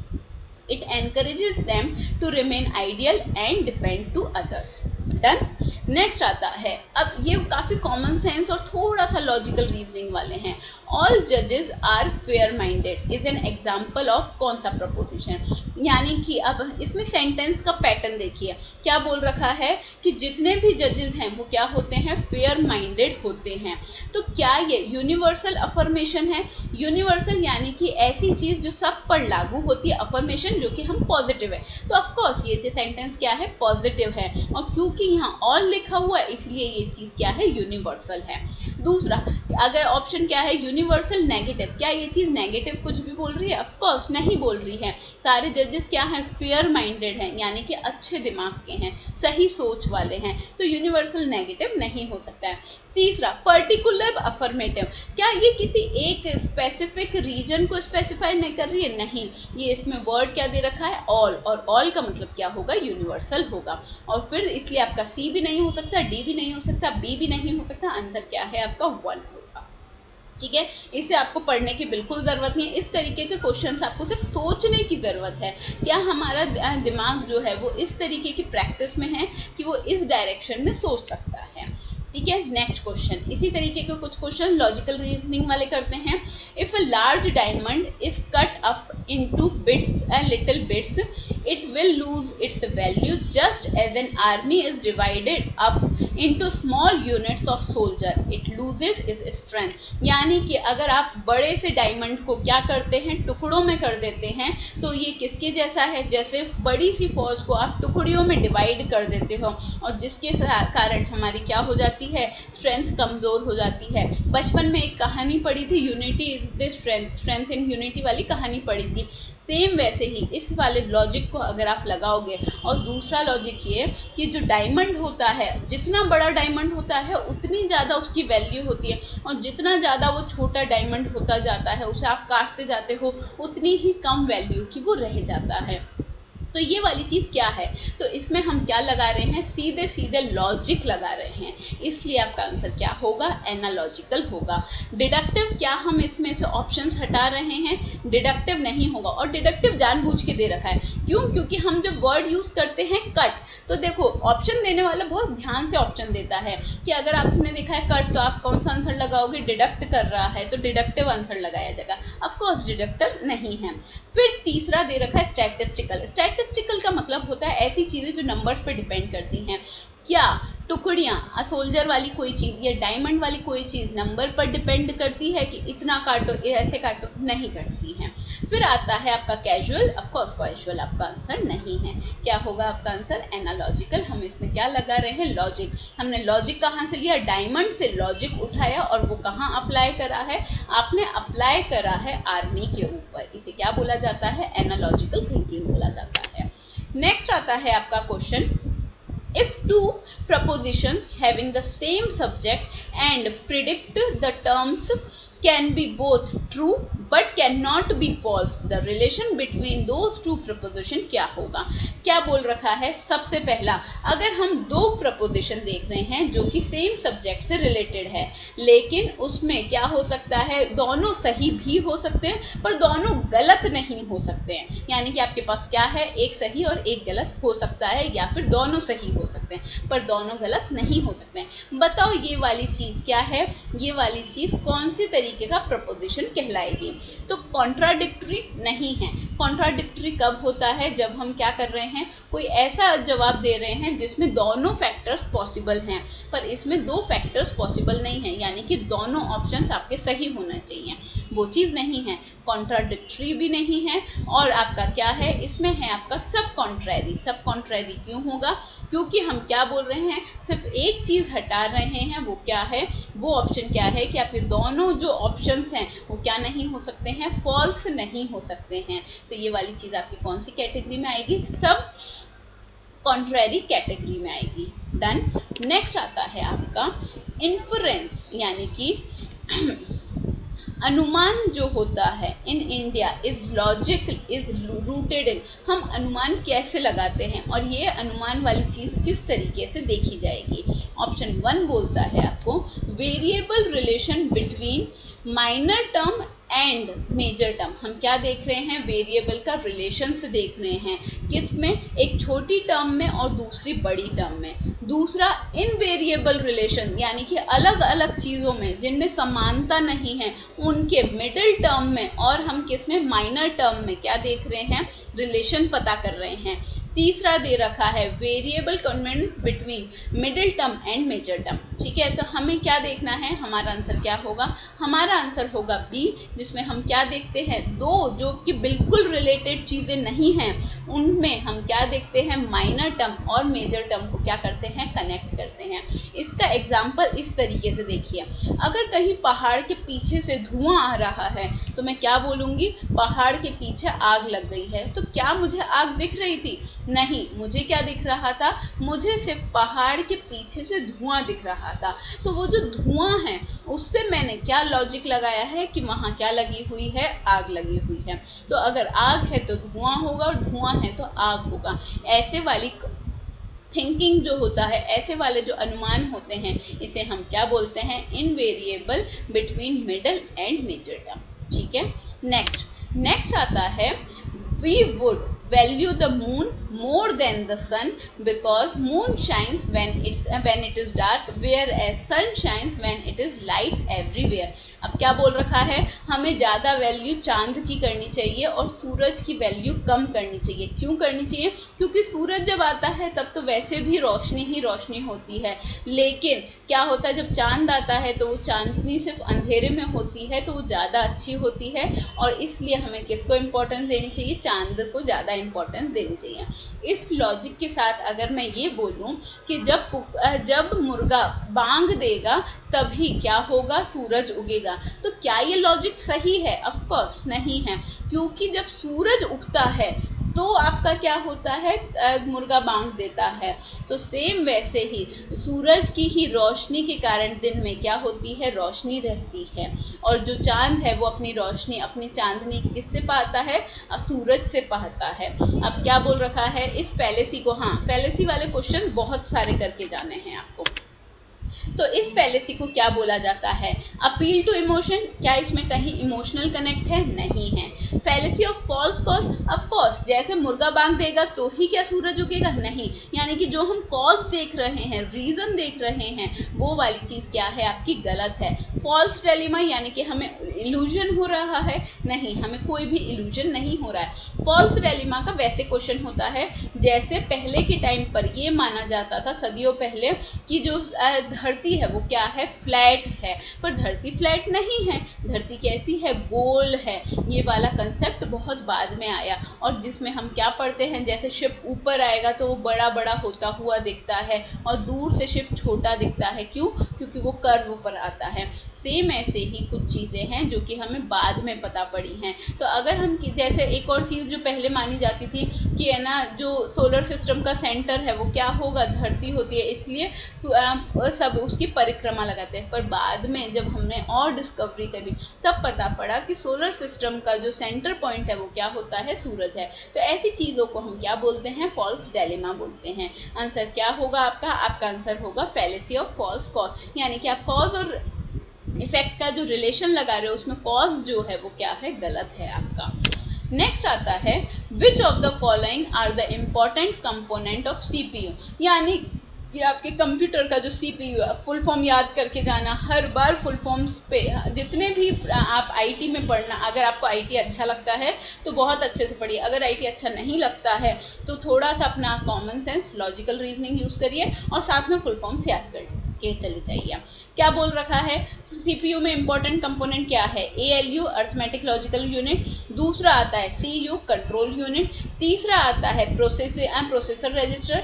It encourages them to remain ideal and depend to others. Done? Next आता है, अब ये काफ़ी कॉमन सेंस और थोड़ा सा लॉजिकल रीजनिंग वाले हैं। ऑल जजेस are fair minded is an example of कौन सा प्रपोजिशन, यानी कि अब इसमें सेंटेंस का पैटर्न देखिए, क्या बोल रखा है कि जितने भी जजेस हैं वो क्या होते हैं, फेयर माइंडेड होते हैं। तो क्या ये यूनिवर्सल अफर्मेशन है, यूनिवर्सल यानी कि ऐसी चीज़ जो सब पर लागू होती है, अफर्मेशन जो कि हम पॉजिटिव है, तो ऑफकोर्स ये सेंटेंस क्या है, पॉजिटिव है, और क्योंकि यहाँ ऑल लिखा हुआ है इसलिए ये चीज़ क्या है, यूनिवर्सल है। दूसरा, अगर ऑप्शन क्या है, यूनिवर्सल नेगेटिव, क्या ये चीज़ नेगेटिव कुछ भी बोल रही है, ऑफकोर्स नहीं बोल रही है। सारे जजेस क्या हैं, फेयर माइंडेड हैं, यानी कि अच्छे दिमाग के हैं, सही सोच वाले हैं, तो यूनिवर्सल नेगेटिव नहीं हो सकता है। तीसरा, पर्टिकुलर अफर्मेटिव, क्या ये किसी एक स्पेसिफिक रीजन को स्पेसिफाई नहीं कर रही है, नहीं, ये इसमें वर्ड क्या दे रखा है, ऑल, और ऑल का मतलब क्या होगा, यूनिवर्सल होगा। और फिर इसलिए आपका सी भी नहीं हो सकता, डी भी नहीं हो सकता, बी भी नहीं हो सकता, आंसर क्या है आपका 1 होगा। ठीक है, इसे आपको पढ़ने की बिल्कुल ज़रूरत नहीं है, इस तरीके के क्वेश्चंस आपको सिर्फ सोचने की ज़रूरत है, क्या हमारा दिमाग जो है वो इस तरीके की प्रैक्टिस में है कि वो इस डायरेक्शन में सोच सकता है। ठीक है, नेक्स्ट क्वेश्चन, इसी तरीके के कुछ क्वेश्चन लॉजिकल रीजनिंग वाले करते हैं। If a large diamond is cut up into bits and little bits it will lose its value just as an army is divided up into small units of soldier it loses its strength, यानी कि अगर आप बड़े से diamond को क्या करते हैं, टुकड़ों में कर देते हैं, तो ये किसके जैसा है, जैसे बड़ी सी फौज को आप टुकड़ियों में डिवाइड कर देते हो, और जिसके कारण हमारी क्या हो जाती है, स्ट्रेंथ कमज़ोर हो जाती है। बचपन में एक कहानी पढ़ी थी, unity is the strength, strength in unity वाली कहानी पढ़ी थी। सेम वैसे ही इस वाले लॉजिक को अगर आप लगाओगे, और दूसरा लॉजिक ये कि जो डायमंड होता है, जितना बड़ा डायमंड होता है उतनी ज़्यादा उसकी वैल्यू होती है, और जितना ज़्यादा वो छोटा डायमंड होता जाता है, उसे आप काटते जाते हो, उतनी ही कम वैल्यू की वो रह जाता है। तो ये वाली चीज़ क्या है, तो इसमें हम क्या लगा रहे हैं, सीधे सीधे लॉजिक लगा रहे हैं, इसलिए आपका आंसर क्या होगा, एनालॉजिकल होगा। डिडक्टिव, क्या हम इसमें से ऑप्शंस हटा रहे हैं, डिडक्टिव नहीं होगा, और डिडक्टिव जानबूझ के दे रखा है, क्यों, क्योंकि हम जब वर्ड यूज करते हैं कट, तो देखो ऑप्शन देने वाला बहुत ध्यान से ऑप्शन देता है कि अगर आपने देखा है कट तो आप कौन सा आंसर लगाओगे, डिडक्ट कर रहा है तो डिडक्टिव आंसर लगाया जाएगा, ऑफकोर्स डिडक्टिव नहीं है। फिर तीसरा दे रखा है स्टैटिस्टिकल। स्टैटिस्टिकल का मतलब होता है ऐसी चीजें जो नंबर्स पे डिपेंड करती हैं, क्या टुकड़ियां, सोल्जर वाली कोई चीज या डायमंड वाली कोई चीज नंबर पर डिपेंड करती है कि इतना काटो ऐसे काटो, नहीं करती है। फिर आता है आपका कैजुअल, ऑफ कोर्स कैजुअल आपका आंसर नहीं है, क्या होगा आपका आंसर, एनालॉजिकल। हम इसमें क्या लगा रहे हैं, लॉजिक। हमने लॉजिक कहाँ से लिया, डायमंड से लॉजिक उठाया, और वो कहाँ अप्लाई करा है, आपने अप्लाई करा है आर्मी के ऊपर, इसे क्या बोला जाता है, एनालॉजिकल थिंकिंग बोला जाता है। नेक्स्ट आता है आपका question, if two propositions having the same subject and predict the terms can be both true but cannot be false, the relation between those two proposition क्या होगा। क्या बोल रखा है, सबसे पहला, अगर हम दो प्रपोजिशन देख रहे हैं जो कि सेम सब्जेक्ट से रिलेटेड है, लेकिन उसमें क्या हो सकता है, दोनों सही भी हो सकते हैं पर दोनों गलत नहीं हो सकते हैं, यानी कि आपके पास क्या है, एक सही और एक गलत हो सकता है, या फिर दोनों सही हो सकते हैं पर दोनों गलत नहीं हो सकते हैं। बताओ ये वाली चीज क्या है, ये वाली चीज कौन सी तरीके का प्रपोजिशन कहलाएगी, तो कॉन्ट्राडिक्टरी नहीं है। कॉन्ट्राडिक्टरी कब होता है, जब हम क्या कर रहे हैं, कोई ऐसा जवाब दे रहे हैं जिसमें दोनों फैक्टर्स पॉसिबल हैं, पर इसमें दो फैक्टर्स पॉसिबल नहीं है, यानी कि दोनों ऑप्शंस आपके सही होने चाहिए, वो चीज नहीं है। कॉन्ट्राडिक्टरी भी नहीं है, और आपका क्या है, इसमें है आपका सब कॉन्ट्रैरी। सब कॉन्ट्रैरी क्यों होगा, क्योंकि हम क्या बोल रहे हैं, सिर्फ एक चीज हटा रहे हैं, वो क्या है, वो ऑप्शन क्या है कि आपके दोनों जो ऑप्शंस हैं वो क्या नहीं हो सकते हैं, फॉल्स नहीं हो सकते हैं। तो ये वाली चीज आपकी कौन सी कैटेगरी में आएगी, सब कॉन्ट्रैरी कैटेगरी में आएगी। डन। नेक्स्ट आता है आपका इन्फरेंस, यानी कि अनुमान जो होता है in India is logic is rooted in, हम अनुमान कैसे लगाते हैं और ये अनुमान वाली चीज किस तरीके से देखी जाएगी। ऑप्शन 1 बोलता है आपको variable relation between minor term and major term. हम क्या देख रहे हैं, वेरिएबल का रिलेशन से देख रहे हैं, किसमें, एक छोटी टर्म में और दूसरी बड़ी टर्म में। दूसरा इनवेरिएबल रिलेशन, यानी कि अलग अलग चीजों में जिनमें समानता नहीं है उनके मिडिल टर्म में, और हम किसमें, माइनर टर्म में क्या देख रहे हैं, रिलेशन पता कर रहे हैं। तीसरा दे रखा है variable converse between middle term and major term. ठीक है, तो हमें क्या देखना है, हमारा आंसर क्या होगा, हमारा आंसर होगा बी, जिसमें हम क्या देखते हैं, दो जो कि बिल्कुल रिलेटेड चीजें नहीं हैं उनमें हम क्या देखते हैं, माइनर टर्म और मेजर टर्म को क्या करते हैं, कनेक्ट करते हैं। इसका एग्जाम्पल इस तरीके से देखिए, अगर कहीं पहाड़ के पीछे से धुआं आ रहा है तो मैं क्या बोलूंगी, पहाड़ के पीछे आग लग गई है, तो क्या मुझे आग दिख रही थी, नहीं, मुझे क्या दिख रहा था, मुझे सिर्फ पहाड़ के पीछे से धुआं दिख रहा था। तो वो जो धुआं है उससे मैंने क्या लॉजिक लगाया है कि वहां क्या लगी हुई है, आग लगी हुई है, तो अगर आग है तो धुआं होगा और धुआं है तो आग होगा। ऐसे वाली थिंकिंग जो होता है, ऐसे वाले जो अनुमान होते हैं, इसे हम क्या बोलते हैं, invariable between middle and major term. ठीक है, नेक्स्ट आता है we would value the moon more than the sun because moon shines when it is dark whereas sun shines when it is light everywhere। अब क्या बोल रखा है, हमें ज्यादा वैल्यू चांद की करनी चाहिए और सूरज की वैल्यू कम करनी चाहिए। क्यों करनी चाहिए, क्योंकि सूरज जब आता है तब तो वैसे भी रोशनी ही रोशनी होती है, लेकिन क्या होता है जब चांद आता है तो वो चांदनी सिर्फ अंधेरे में होती है तो वो ज्यादा अच्छी होती है, और इसलिए हमें किसको इम्पोर्टेंस देनी चाहिए, चांद को ज्यादा इम्पोर्टेंस देनी चाहिए। इस लॉजिक के साथ अगर मैं ये बोलूं कि जब मुर्गा बांग देगा तभी क्या होगा, सूरज उगेगा, तो क्या ये लॉजिक सही है, ऑफ कोर्स नहीं है, क्योंकि जब सूरज उगता है तो आपका क्या होता है, मुर्गा बांग देता है। तो सेम वैसे ही सूरज की ही रोशनी के कारण दिन में क्या होती है, रोशनी रहती है। और जो चांद है वो अपनी रोशनी, अपनी चांदनी किससे पाता है, सूरज से पाता है। अब क्या बोल रखा है इस फैलेसी को, हाँ फैलेसी वाले क्वेश्चन बहुत सारे करके जाने हैं आपको। तो इस फैलेसी को क्या बोला जाता है, अपील टू इमोशन। क्या इसमें कहीं इमोशनल कनेक्ट है, नहीं है। Fallacy of false cause, of course जैसे मुर्गा बांग देगा तो ही क्या सूरज उगेगा, नहीं। यानी कि जो हम कॉज देख रहे हैं, रीजन देख रहे हैं, वो वाली चीज क्या है आपकी गलत है। फॉल्स डेलिमा यानी कि हमें इल्यूजन हो रहा है, नहीं, हमें कोई भी इल्यूजन नहीं हो रहा है। फॉल्स डेलिमा का वैसे क्वेश्चन होता है जैसे पहले के टाइम पर ये माना जाता था, सदियों पहले, कि जो धरती है वो क्या है, फ्लैट है। पर धरती फ्लैट नहीं है, धरती कैसी है, गोल है। ये वाला कंसेप्ट बहुत बाद में आया, और जिसमें हम क्या पढ़ते हैं, जैसे शिप ऊपर आएगा तो वो बड़ा बड़ा होता हुआ दिखता है और दूर से शिप छोटा दिखता है, क्यों, क्योंकि वो कर्व पर आता है। सेम ऐसे ही कुछ चीजें हैं जो कि हमें बाद में पता पड़ी हैं। तो अगर हम जैसे एक और चीज जो पहले मानी जाती थी कि है ना, जो सोलर सिस्टम का सेंटर है वो क्या होगा, धरती होती है, इसलिए सब उसकी परिक्रमा लगाते हैं। पर बाद में जब हमने और डिस्कवरी करी तब पता पड़ा कि सोलर सिस्टम का जो सेंटर पॉइंट है वो क्या होता है, सूरज है। तो ऐसी चीजों को हम क्या बोलते हैं, फॉल्स डेलिमा बोलते हैं। आंसर क्या होगा आपका, आपका आंसर होगा फैलेसी ऑफ फॉल्स कॉज। यानी कि आप कॉज और इफेक्ट का जो रिलेशन लगा रहे हो उसमें कॉज जो है वो क्या है, गलत है आपका। नेक्स्ट आता है which of the following are the important component of CPU. यानी कि आपके कंप्यूटर का जो सीपीयू है, फुल फॉर्म याद करके जाना हर बार, फुल फॉर्म्स पे जितने भी आप आईटी में पढ़ना, अगर आपको आईटी अच्छा लगता है तो बहुत अच्छे से पढ़िए, अगर आईटी अच्छा नहीं लगता है तो थोड़ा सा अपना common sense, logical reasoning use करिए और साथ में फुल फॉर्म्स याद के चले जाइए। क्या बोल रखा है, सीपीयू में इंपॉर्टेंट कंपोनेंट क्या है, एएलयू अर्थमेटिक लॉजिकल यूनिट, दूसरा आता है सीयू कंट्रोल यूनिट, तीसरा आता है प्रोसेसर रजिस्टर,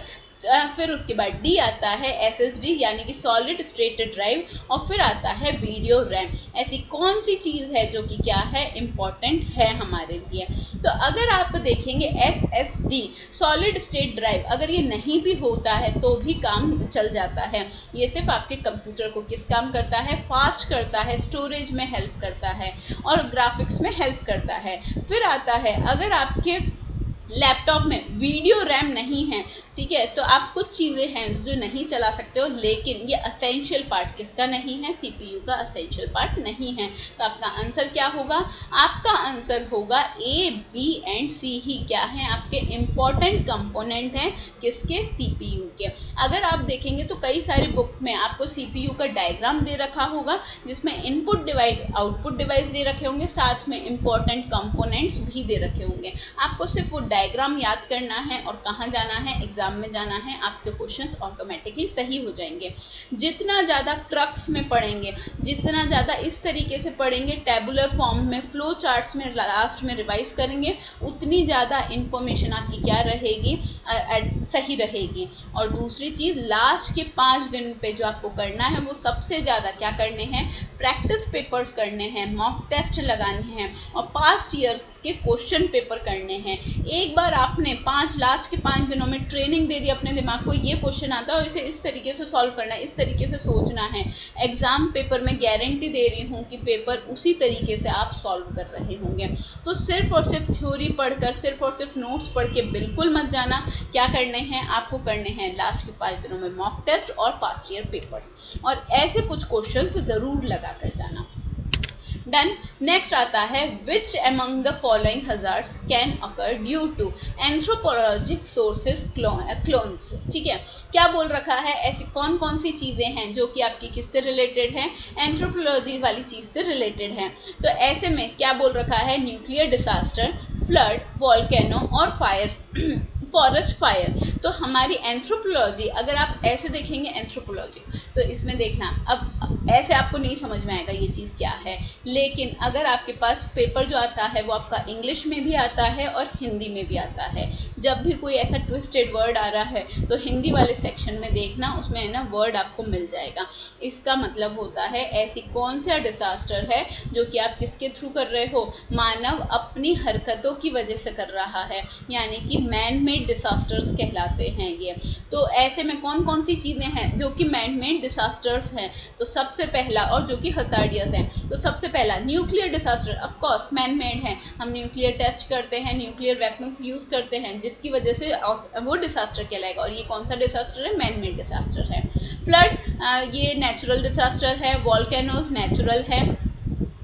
फिर उसके बाद डी आता है एसएसडी यानी कि सॉलिड स्टेट ड्राइव, और फिर आता है वीडियो रैम। ऐसी कौन सी चीज है जो कि क्या है, इंपॉर्टेंट है हमारे लिए। तो अगर आप देखेंगे एसएसडी सॉलिड स्टेट ड्राइव, अगर ये नहीं भी होता है तो भी काम चल जाता है। ये सिर्फ आपके कंप्यूटर को किस काम करता है, फास्ट करता है, स्टोरेज में हेल्प करता है और ग्राफिक्स में हेल्प करता है। फिर आता है अगर आपके लैपटॉप में वीडियो रैम नहीं है, ठीक है, तो आप कुछ चीज़ें हैं जो नहीं चला सकते हो, लेकिन ये असेंशियल पार्ट किसका नहीं है, सीपीयू का असेंशियल पार्ट नहीं है। तो आपका आंसर क्या होगा, आपका आंसर होगा ए बी एंड सी ही क्या है, आपके इंपॉर्टेंट कंपोनेंट हैं किसके, सीपीयू के। अगर आप देखेंगे तो कई सारी बुक में आपको सीपीयू का डायग्राम दे रखा होगा जिसमें इनपुट डिवाइस आउटपुट डिवाइस दे रखे होंगे, साथ में इंपॉर्टेंट कंपोनेंट्स भी दे रखे होंगे। आपको सिर्फ वो डायग्राम याद करना है और कहाँ जाना है, एग्जाम में जाना है, आपके क्वेश्चंस ऑटोमेटिकली सही हो जाएंगे। जितना ज़्यादा क्रक्स में पढ़ेंगे, जितना ज़्यादा इस तरीके से पढ़ेंगे, टेबुलर फॉर्म में, फ्लो चार्ट्स में लास्ट में रिवाइज करेंगे, उतनी ज़्यादा इंफॉर्मेशन आपकी क्या रहेगी, सही रहेगी। और दूसरी चीज़, लास्ट के 5 दिन पे जो आपको करना है वो सबसे ज़्यादा क्या करने हैं, प्रैक्टिस पेपर्स करने हैं, मॉक टेस्ट लगाने हैं और पास्ट ईयर के क्वेश्चन पेपर करने हैं। एक बार आपने लास्ट के 5 दिनों में ट्रेनिंग दे दी अपने दिमाग को, ये क्वेश्चन आता है और इसे इस तरीके से सॉल्व करना है, इस तरीके से सोचना है, एग्जाम पेपर में गारंटी दे रही हूँ कि पेपर उसी तरीके से आप सॉल्व कर रहे होंगे। तो सिर्फ और सिर्फ थ्योरी पढ़कर, सिर्फ और सिर्फ नोट्स पढ़ के बिल्कुल मत जाना। क्या करने हैं आपको, करने हैं लास्ट के 5 दिनों में मॉक टेस्ट और पास्ट ईयर पेपर्स, और ऐसे कुछ क्वेश्चंस जरूर लगा कर जाना। डन। नेक्स्ट आता है which among the following hazards can occur due to anthropologic sources clones. ठीक है, क्या बोल रखा है, ऐसी कौन कौन सी चीजें हैं जो कि आपकी किससे रिलेटेड है, एंथ्रोपोलॉजी वाली चीज से रिलेटेड है। तो ऐसे में क्या बोल रखा है, न्यूक्लियर डिजास्टर, फ्लड, वॉल्केनो और फायर फॉरेस्ट फायर। तो हमारी एंथ्रोपोलॉजी, अगर आप ऐसे देखेंगे एंथ्रोपोलॉजी, तो इसमें देखना, अब ऐसे आपको नहीं समझ में आएगा ये चीज़ क्या है, लेकिन अगर आपके पास पेपर जो आता है वो आपका इंग्लिश में भी आता है और हिंदी में भी आता है। जब भी कोई ऐसा ट्विस्टेड वर्ड आ रहा है तो हिंदी वाले सेक्शन में देखना, उसमें है ना वर्ड आपको मिल जाएगा। इसका मतलब होता है ऐसी कौन सा डिजास्टर है जो कि आप किसके थ्रू कर रहे हो, मानव अपनी हरकतों की वजह से कर रहा है, यानी कि मैन मेड डिजास्टर्स कहलाते हैं ये। तो ऐसे में कौन कौन सी चीज़ें हैं जो कि मैन मेड डिजास्टर्स हैं, तो सबसे पहला, और जो कि हजार्डियस है, तो सबसे पहला nuclear disaster, of course man made है। हम न्यूक्लियर टेस्ट करते हैं, न्यूक्लियर वेपन्स यूज करते हैं, जिसकी वजह से वो डिजास्टर कहलाएगा, और ये कौन सा डिजास्टर है, मैन मेड डिजास्टर है। फ्लड, ये नेचुरल डिजास्टर है। वॉल्केनोज नेचुरल है।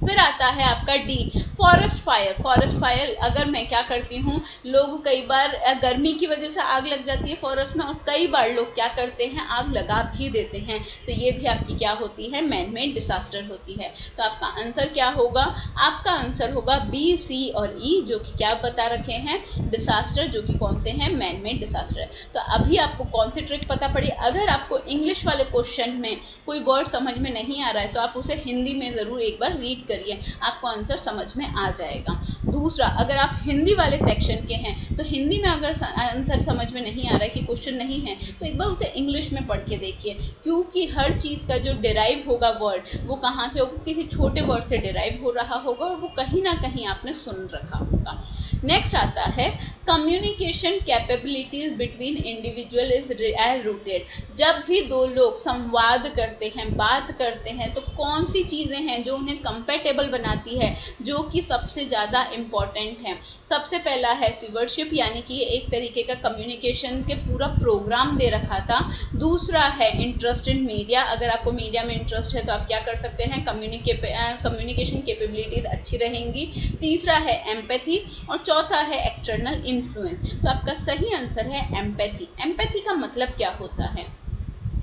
फिर आता है आपका D, forest fire. Forest fire अगर मैं क्या करती हूँ, लोग कई बार गर्मी की वजह से आग लग जाती है फॉरेस्ट में, और कई बार लोग क्या करते हैं, आग लगा भी देते हैं, तो ये भी आपकी क्या होती है, मैन मेड डिजास्टर होती है। तो आपका आंसर क्या होगा, आपका आंसर होगा बी, सी और ई, जो कि क्या बता रखे हैं, डिजास्टर, जो कि कौन से हैं, मैन मेड डिजास्टर। तो अभी आपको कौन सी ट्रिक पता पड़ी, अगर आपको इंग्लिश वाले क्वेश्चन में कोई वर्ड समझ में नहीं आ रहा है तो आप उसे हिंदी में जरूर एक बार रीड करिए, आपको आंसर समझ में आ जाएगा। दूसरा, अगर आप हिंदी वाले सेक्शन के हैं तो हिंदी में अगर आंसर समझ में नहीं आ रहा है कि क्वेश्चन नहीं है, तो एक बार उसे इंग्लिश में पढ़ के देखिए, क्योंकि हर चीज़ का जो डिराइव होगा वर्ड, वो कहाँ से होगा, किसी छोटे वर्ड से डिराइव हो रहा होगा, और वो कहीं ना कहीं आपने सुन रखा होगा। नेक्स्ट आता है communication capabilities between individual is rooted. जब भी दो लोग संवाद करते हैं, बात करते हैं, तो कौन सी चीज़ें हैं जो उन्हें कंपेटेबल बनाती है, जो कि सबसे ज़्यादा इम्पॉर्टेंट है। सबसे पहला है स्टीवर्डशिप, यानी कि ये एक तरीके का कम्युनिकेशन के पूरा प्रोग्राम दे रखा था। दूसरा है इंटरेस्ट इन मीडिया, अगर आपको मीडिया में इंटरेस्ट है तो आप क्या कर सकते हैं, कम्युनिकेशन कैपेबिलिटीज अच्छी रहेंगी। तीसरा है एम्पैथी, और चौथा है एक्सटर्नल इन्फ्लुएंस। तो आपका सही आंसर है एम्पैथी। एम्पैथी का मतलब क्या होता है,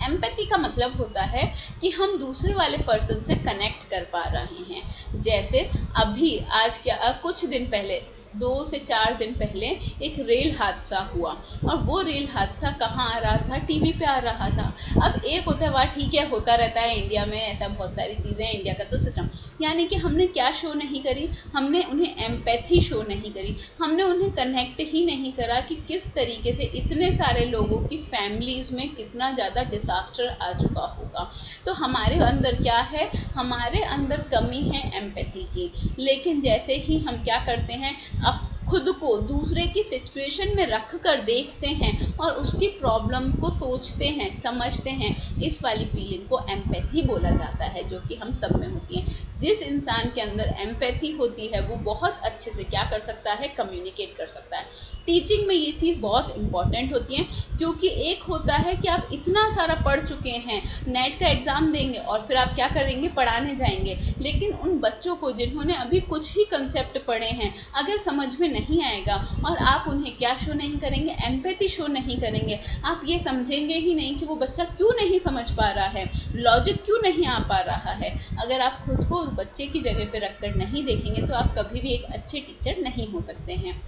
एम्पैथी का मतलब होता है कि हम दूसरे वाले पर्सन से कनेक्ट कर पा रहे हैं। जैसे अभी आज क्या कुछ दिन पहले, 2 से 4 दिन पहले एक रेल हादसा हुआ, और वो रेल हादसा कहाँ आ रहा था, टीवी पे आ रहा था। अब एक होता है, वह ठीक है, होता रहता है इंडिया में, ऐसा बहुत सारी चीज़ें हैं, इंडिया का तो सिस्टम, यानी कि हमने क्या शो नहीं करी, हमने उन्हें एम्पैथी शो नहीं करी, हमने उन्हें कनेक्ट ही नहीं करा कि किस तरीके से इतने सारे लोगों की फैमिलीज में कितना ज़्यादा डिजास्टर आ चुका होगा। तो हमारे अंदर क्या है, हमारे अंदर कमी है एम्पैथी की। लेकिन जैसे ही हम क्या करते हैं, अब खुद को दूसरे की सिचुएशन में रख कर देखते हैं और उसकी प्रॉब्लम को सोचते हैं, समझते हैं, इस वाली फीलिंग को एम्पैथी बोला जाता है, जो कि हम सब में होती है। जिस इंसान के अंदर एम्पैथी होती है वो बहुत अच्छे से क्या कर सकता है, कम्युनिकेट कर सकता है। टीचिंग में ये चीज़ बहुत इंपॉर्टेंट होती है, क्योंकि एक होता है कि आप इतना सारा पढ़ चुके हैं, नेट का एग्ज़ाम देंगे और फिर आप क्या करेंगे, पढ़ाने जाएंगे, लेकिन उन बच्चों को जिन्होंने अभी कुछ ही कंसेप्ट पढ़े हैं, अगर समझ में नहीं आएगा और आप उन्हें क्या शो नहीं करेंगे, एम्पैथी शो नहीं करेंगे, आप ये समझेंगे ही नहीं कि वो बच्चा क्यों नहीं समझ पा रहा है, लॉजिक क्यों नहीं आ पा रहा है। अगर आप खुद को बच्चे की जगह पे रखकर नहीं देखेंगे तो आप कभी भी एक अच्छे टीचर नहीं हो सकते हैं।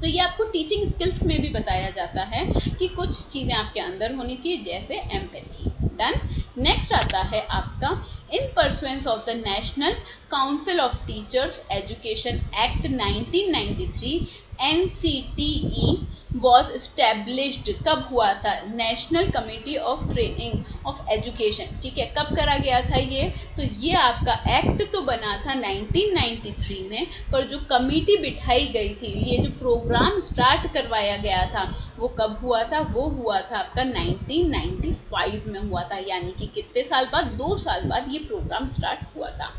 तो ये आपको टीचिंग स्किल्स में भी बताया जाता है कि कुछ चीज़ें आपके अंदर होनी चाहिए, जैसे एम्पैथी। डन। नेक्स्ट आता है आपका इन pursuance of the national council of teachers education act 1993 NCTE was established. कब हुआ था, national committee of training of education, ठीक है, कब करा गया था ये, तो ये आपका एक्ट तो बना था 1993 में, पर जो कमिटी बिठाई गई थी, ये जो प्रोग्राम स्टार्ट करवाया गया था, वो कब हुआ था, वो हुआ था आपका 1995 में हुआ था, यानी कि कितने साल बाद, 2 साल बाद ये प्रोग्राम स्टार्ट हुआ था।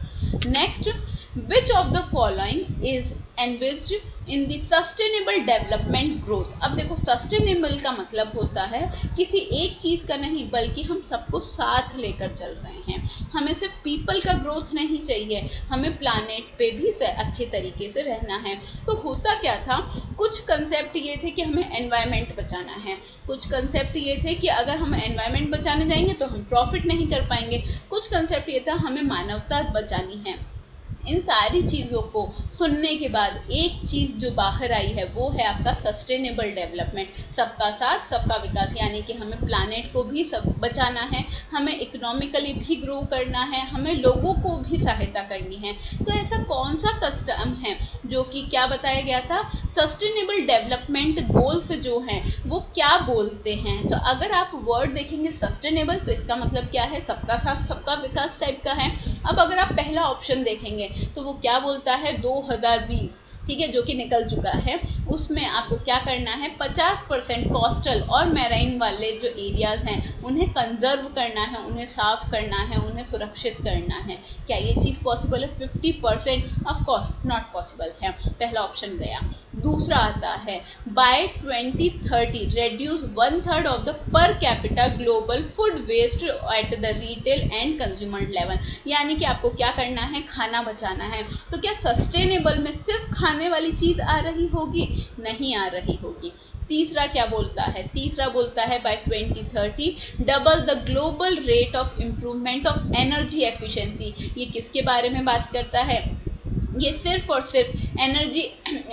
Next, which of the following is envisaged in the sustainable development growth. अब देखो, सस्टेनेबल का मतलब होता है किसी एक चीज़ का नहीं, बल्कि हम सबको साथ लेकर चल रहे हैं। हमें सिर्फ पीपल का ग्रोथ नहीं चाहिए, हमें प्लानेट पे भी अच्छे तरीके से रहना है। तो होता क्या था, कुछ कंसेप्ट ये थे कि हमें एनवायरनमेंट बचाना है, कुछ कंसेप्ट ये थे कि अगर हम एनवायरनमेंट बचाने जाएंगे तो हम प्रॉफिट नहीं कर पाएंगे, कुछ कंसेप्ट ये था हमें मानवता बचानी है, इन सारी चीज़ों को सुनने के बाद एक चीज़ जो बाहर आई है वो है आपका सस्टेनेबल डेवलपमेंट, सबका साथ सबका विकास, यानी कि हमें प्लानेट को भी सब बचाना है, हमें इकोनॉमिकली भी ग्रो करना है, हमें लोगों को भी सहायता करनी है। तो ऐसा कौन सा कस्टम है जो कि क्या बताया गया था, सस्टेनेबल डेवलपमेंट गोल्स जो हैं वो क्या बोलते हैं। तो अगर आप वर्ड देखेंगे सस्टेनेबल तो इसका मतलब क्या है, सबका साथ सबका विकास टाइप का है। अब अगर आप पहला ऑप्शन देखेंगे तो वो क्या बोलता है 2020, ठीक है, जो कि निकल चुका है। उसमें आपको क्या करना है, 50% कोस्टल और मैराइन वाले जो एरियाज हैं उन्हें कंजर्व करना है, उन्हें साफ करना है, उन्हें सुरक्षित करना है। क्या ये चीज़ पॉसिबल है? 50% ऑफ कोर्स नॉट पॉसिबल है, पहला ऑप्शन गया। दूसरा आता है by 2030 reduce 1/3 of the per capita global food waste at the retail and consumer level, यानी कि आपको क्या करना है, खाना बचाना है। तो क्या सस्टेनेबल में सिर्फ खाने वाली चीज आ रही होगी? नहीं आ रही होगी। तीसरा क्या बोलता है, तीसरा बोलता है by 2030 double the global rate of improvement of energy efficiency. ये किसके बारे में बात करता है? ये सिर्फ और सिर्फ energy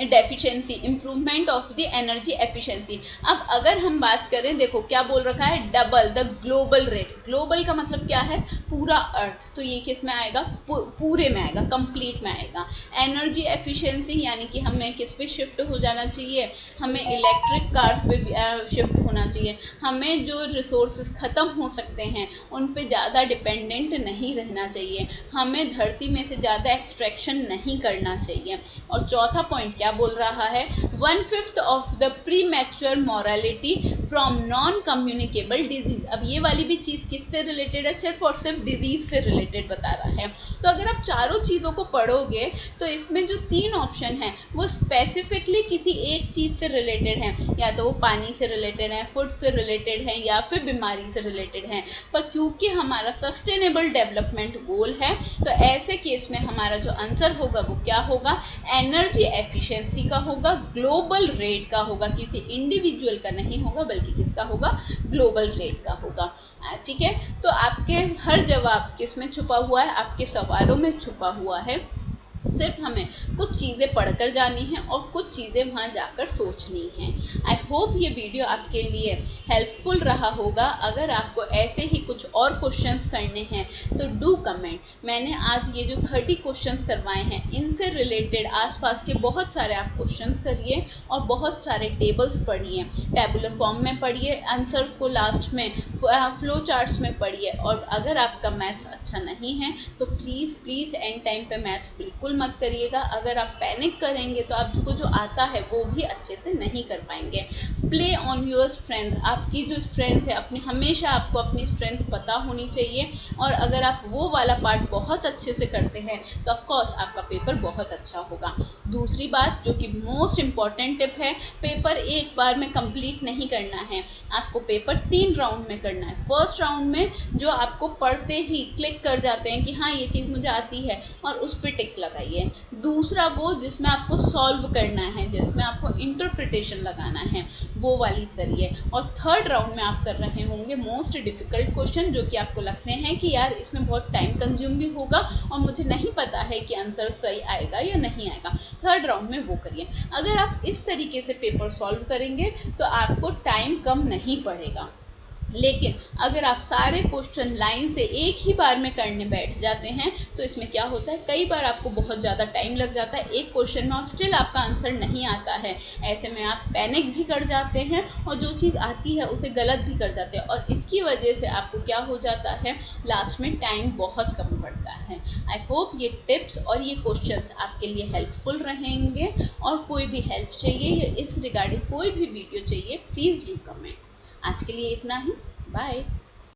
deficiency, improvement of the energy efficiency. अब अगर हम बात करें, देखो क्या बोल रखा है, double the global rate. Global का मतलब क्या है, पूरा अर्थ, तो ये किस में आएगा, पूरे में आएगा, कंप्लीट में आएगा। एनर्जी एफिशिएंसी यानी कि हमें किस पे शिफ्ट हो जाना चाहिए, हमें इलेक्ट्रिक कार्स पे शिफ्ट होना चाहिए, हमें जो रिसोर्सेज ख़त्म हो सकते हैं उन पे ज़्यादा डिपेंडेंट नहीं रहना चाहिए, हमें धरती में से ज़्यादा एक्सट्रैक्शन नहीं करना चाहिए। और चौथा पॉइंट क्या बोल रहा है, 1/5 of the pre mature mortality from non communicable disease. अब ये वाली भी चीज़ किससे रिलेटेड है, सिर्फ और सिर्फ डिजीज से रिलेटेड बता रहा है। तो अगर आप चारों चीज़ों को पढ़ोगे तो इसमें जो 3 ऑप्शन है वो स्पेसिफिकली किसी एक चीज़ से रिलेटेड है, या तो वो पानी से रिलेटेड है, फूड से रिलेटेड है, या फिर बीमारी से रिलेटेड है। पर क्योंकि हमारा सस्टेनेबल डेवलपमेंट गोल है तो ऐसे केस में हमारा जो आंसर होगा वो क्या होगा, एनर्जी एफिशिएंसी का होगा, ग्लोबल रेट का होगा, किसी इंडिविजुअल का नहीं होगा बल्कि किसका होगा, ग्लोबल रेट का होगा। ठीक है, तो आपके हर जवाब किस में छुपा हुआ है, आपके सवालों में छुपा हुआ है। सिर्फ हमें कुछ चीज़ें पढ़कर जानी है और कुछ चीज़ें वहाँ जाकर सोचनी है। आई होप ये वीडियो आपके लिए हेल्पफुल रहा होगा। अगर आपको ऐसे ही कुछ और क्वेश्चंस करने हैं तो डू कमेंट। मैंने आज ये जो 30 क्वेश्चंस करवाए हैं इनसे रिलेटेड आसपास के बहुत सारे आप क्वेश्चंस करिए और बहुत सारे टेबल्स पढ़िए, टेबुलर फॉर्म में पढ़िए, आंसर्स को लास्ट में फ्लो चार्ट्स में पढ़िए। और अगर आपका मैथ्स अच्छा नहीं है तो प्लीज़ प्लीज़ एंड टाइम पे मैथ्स बिल्कुल मत करिएगा। अगर आप पैनिक करेंगे तो आपको जो आता है वो भी अच्छे से नहीं कर पाएंगे। प्ले ऑन योर स्ट्रेंथ, आपकी जो स्ट्रेंथ है अपनी, हमेशा आपको अपनी स्ट्रेंथ पता होनी चाहिए। और अगर आप वो वाला पार्ट बहुत अच्छे से करते हैं तो ऑफकोर्स आपका पेपर बहुत अच्छा होगा। दूसरी बात जो कि मोस्ट इम्पॉर्टेंट टिप है, पेपर एक बार में कंप्लीट नहीं करना है, आपको पेपर 3 राउंड में करना है। फर्स्ट राउंड में जो आपको पढ़ते ही क्लिक कर जाते हैं कि हाँ ये चीज़ मुझे आती है और उस पर टिक लगाइए। दूसरा वो जिसमें आपको सॉल्व करना है, जिसमें आपको इंटरप्रिटेशन लगाना है, वो वाली करिए। और थर्ड राउंड में आप कर रहे होंगे मोस्ट डिफिकल्ट क्वेश्चन जो कि आपको लगते हैं कि यार इसमें बहुत टाइम कंज्यूम भी होगा और मुझे नहीं पता है कि आंसर सही आएगा या नहीं आएगा। थर्ड राउंड में वो करिए। अगर आप इस तरीके से पेपर सॉल्व करेंगे तो आपको टाइम कम नहीं पड़ेगा। लेकिन अगर आप सारे क्वेश्चन लाइन से एक ही बार में करने बैठ जाते हैं तो इसमें क्या होता है, कई बार आपको बहुत ज़्यादा टाइम लग जाता है एक क्वेश्चन में और स्टिल आपका आंसर नहीं आता है। ऐसे में आप पैनिक भी कर जाते हैं और जो चीज़ आती है उसे गलत भी कर जाते हैं और इसकी वजह से आपको क्या हो जाता है, लास्ट में टाइम बहुत कम पड़ता है। आई होप ये टिप्स और ये क्वेश्चंस आपके लिए हेल्पफुल रहेंगे। और कोई भी हेल्प चाहिए या इस रिगार्डिंग कोई भी वीडियो चाहिए प्लीज़ डू कमेंट। आज के लिए इतना ही, बाय।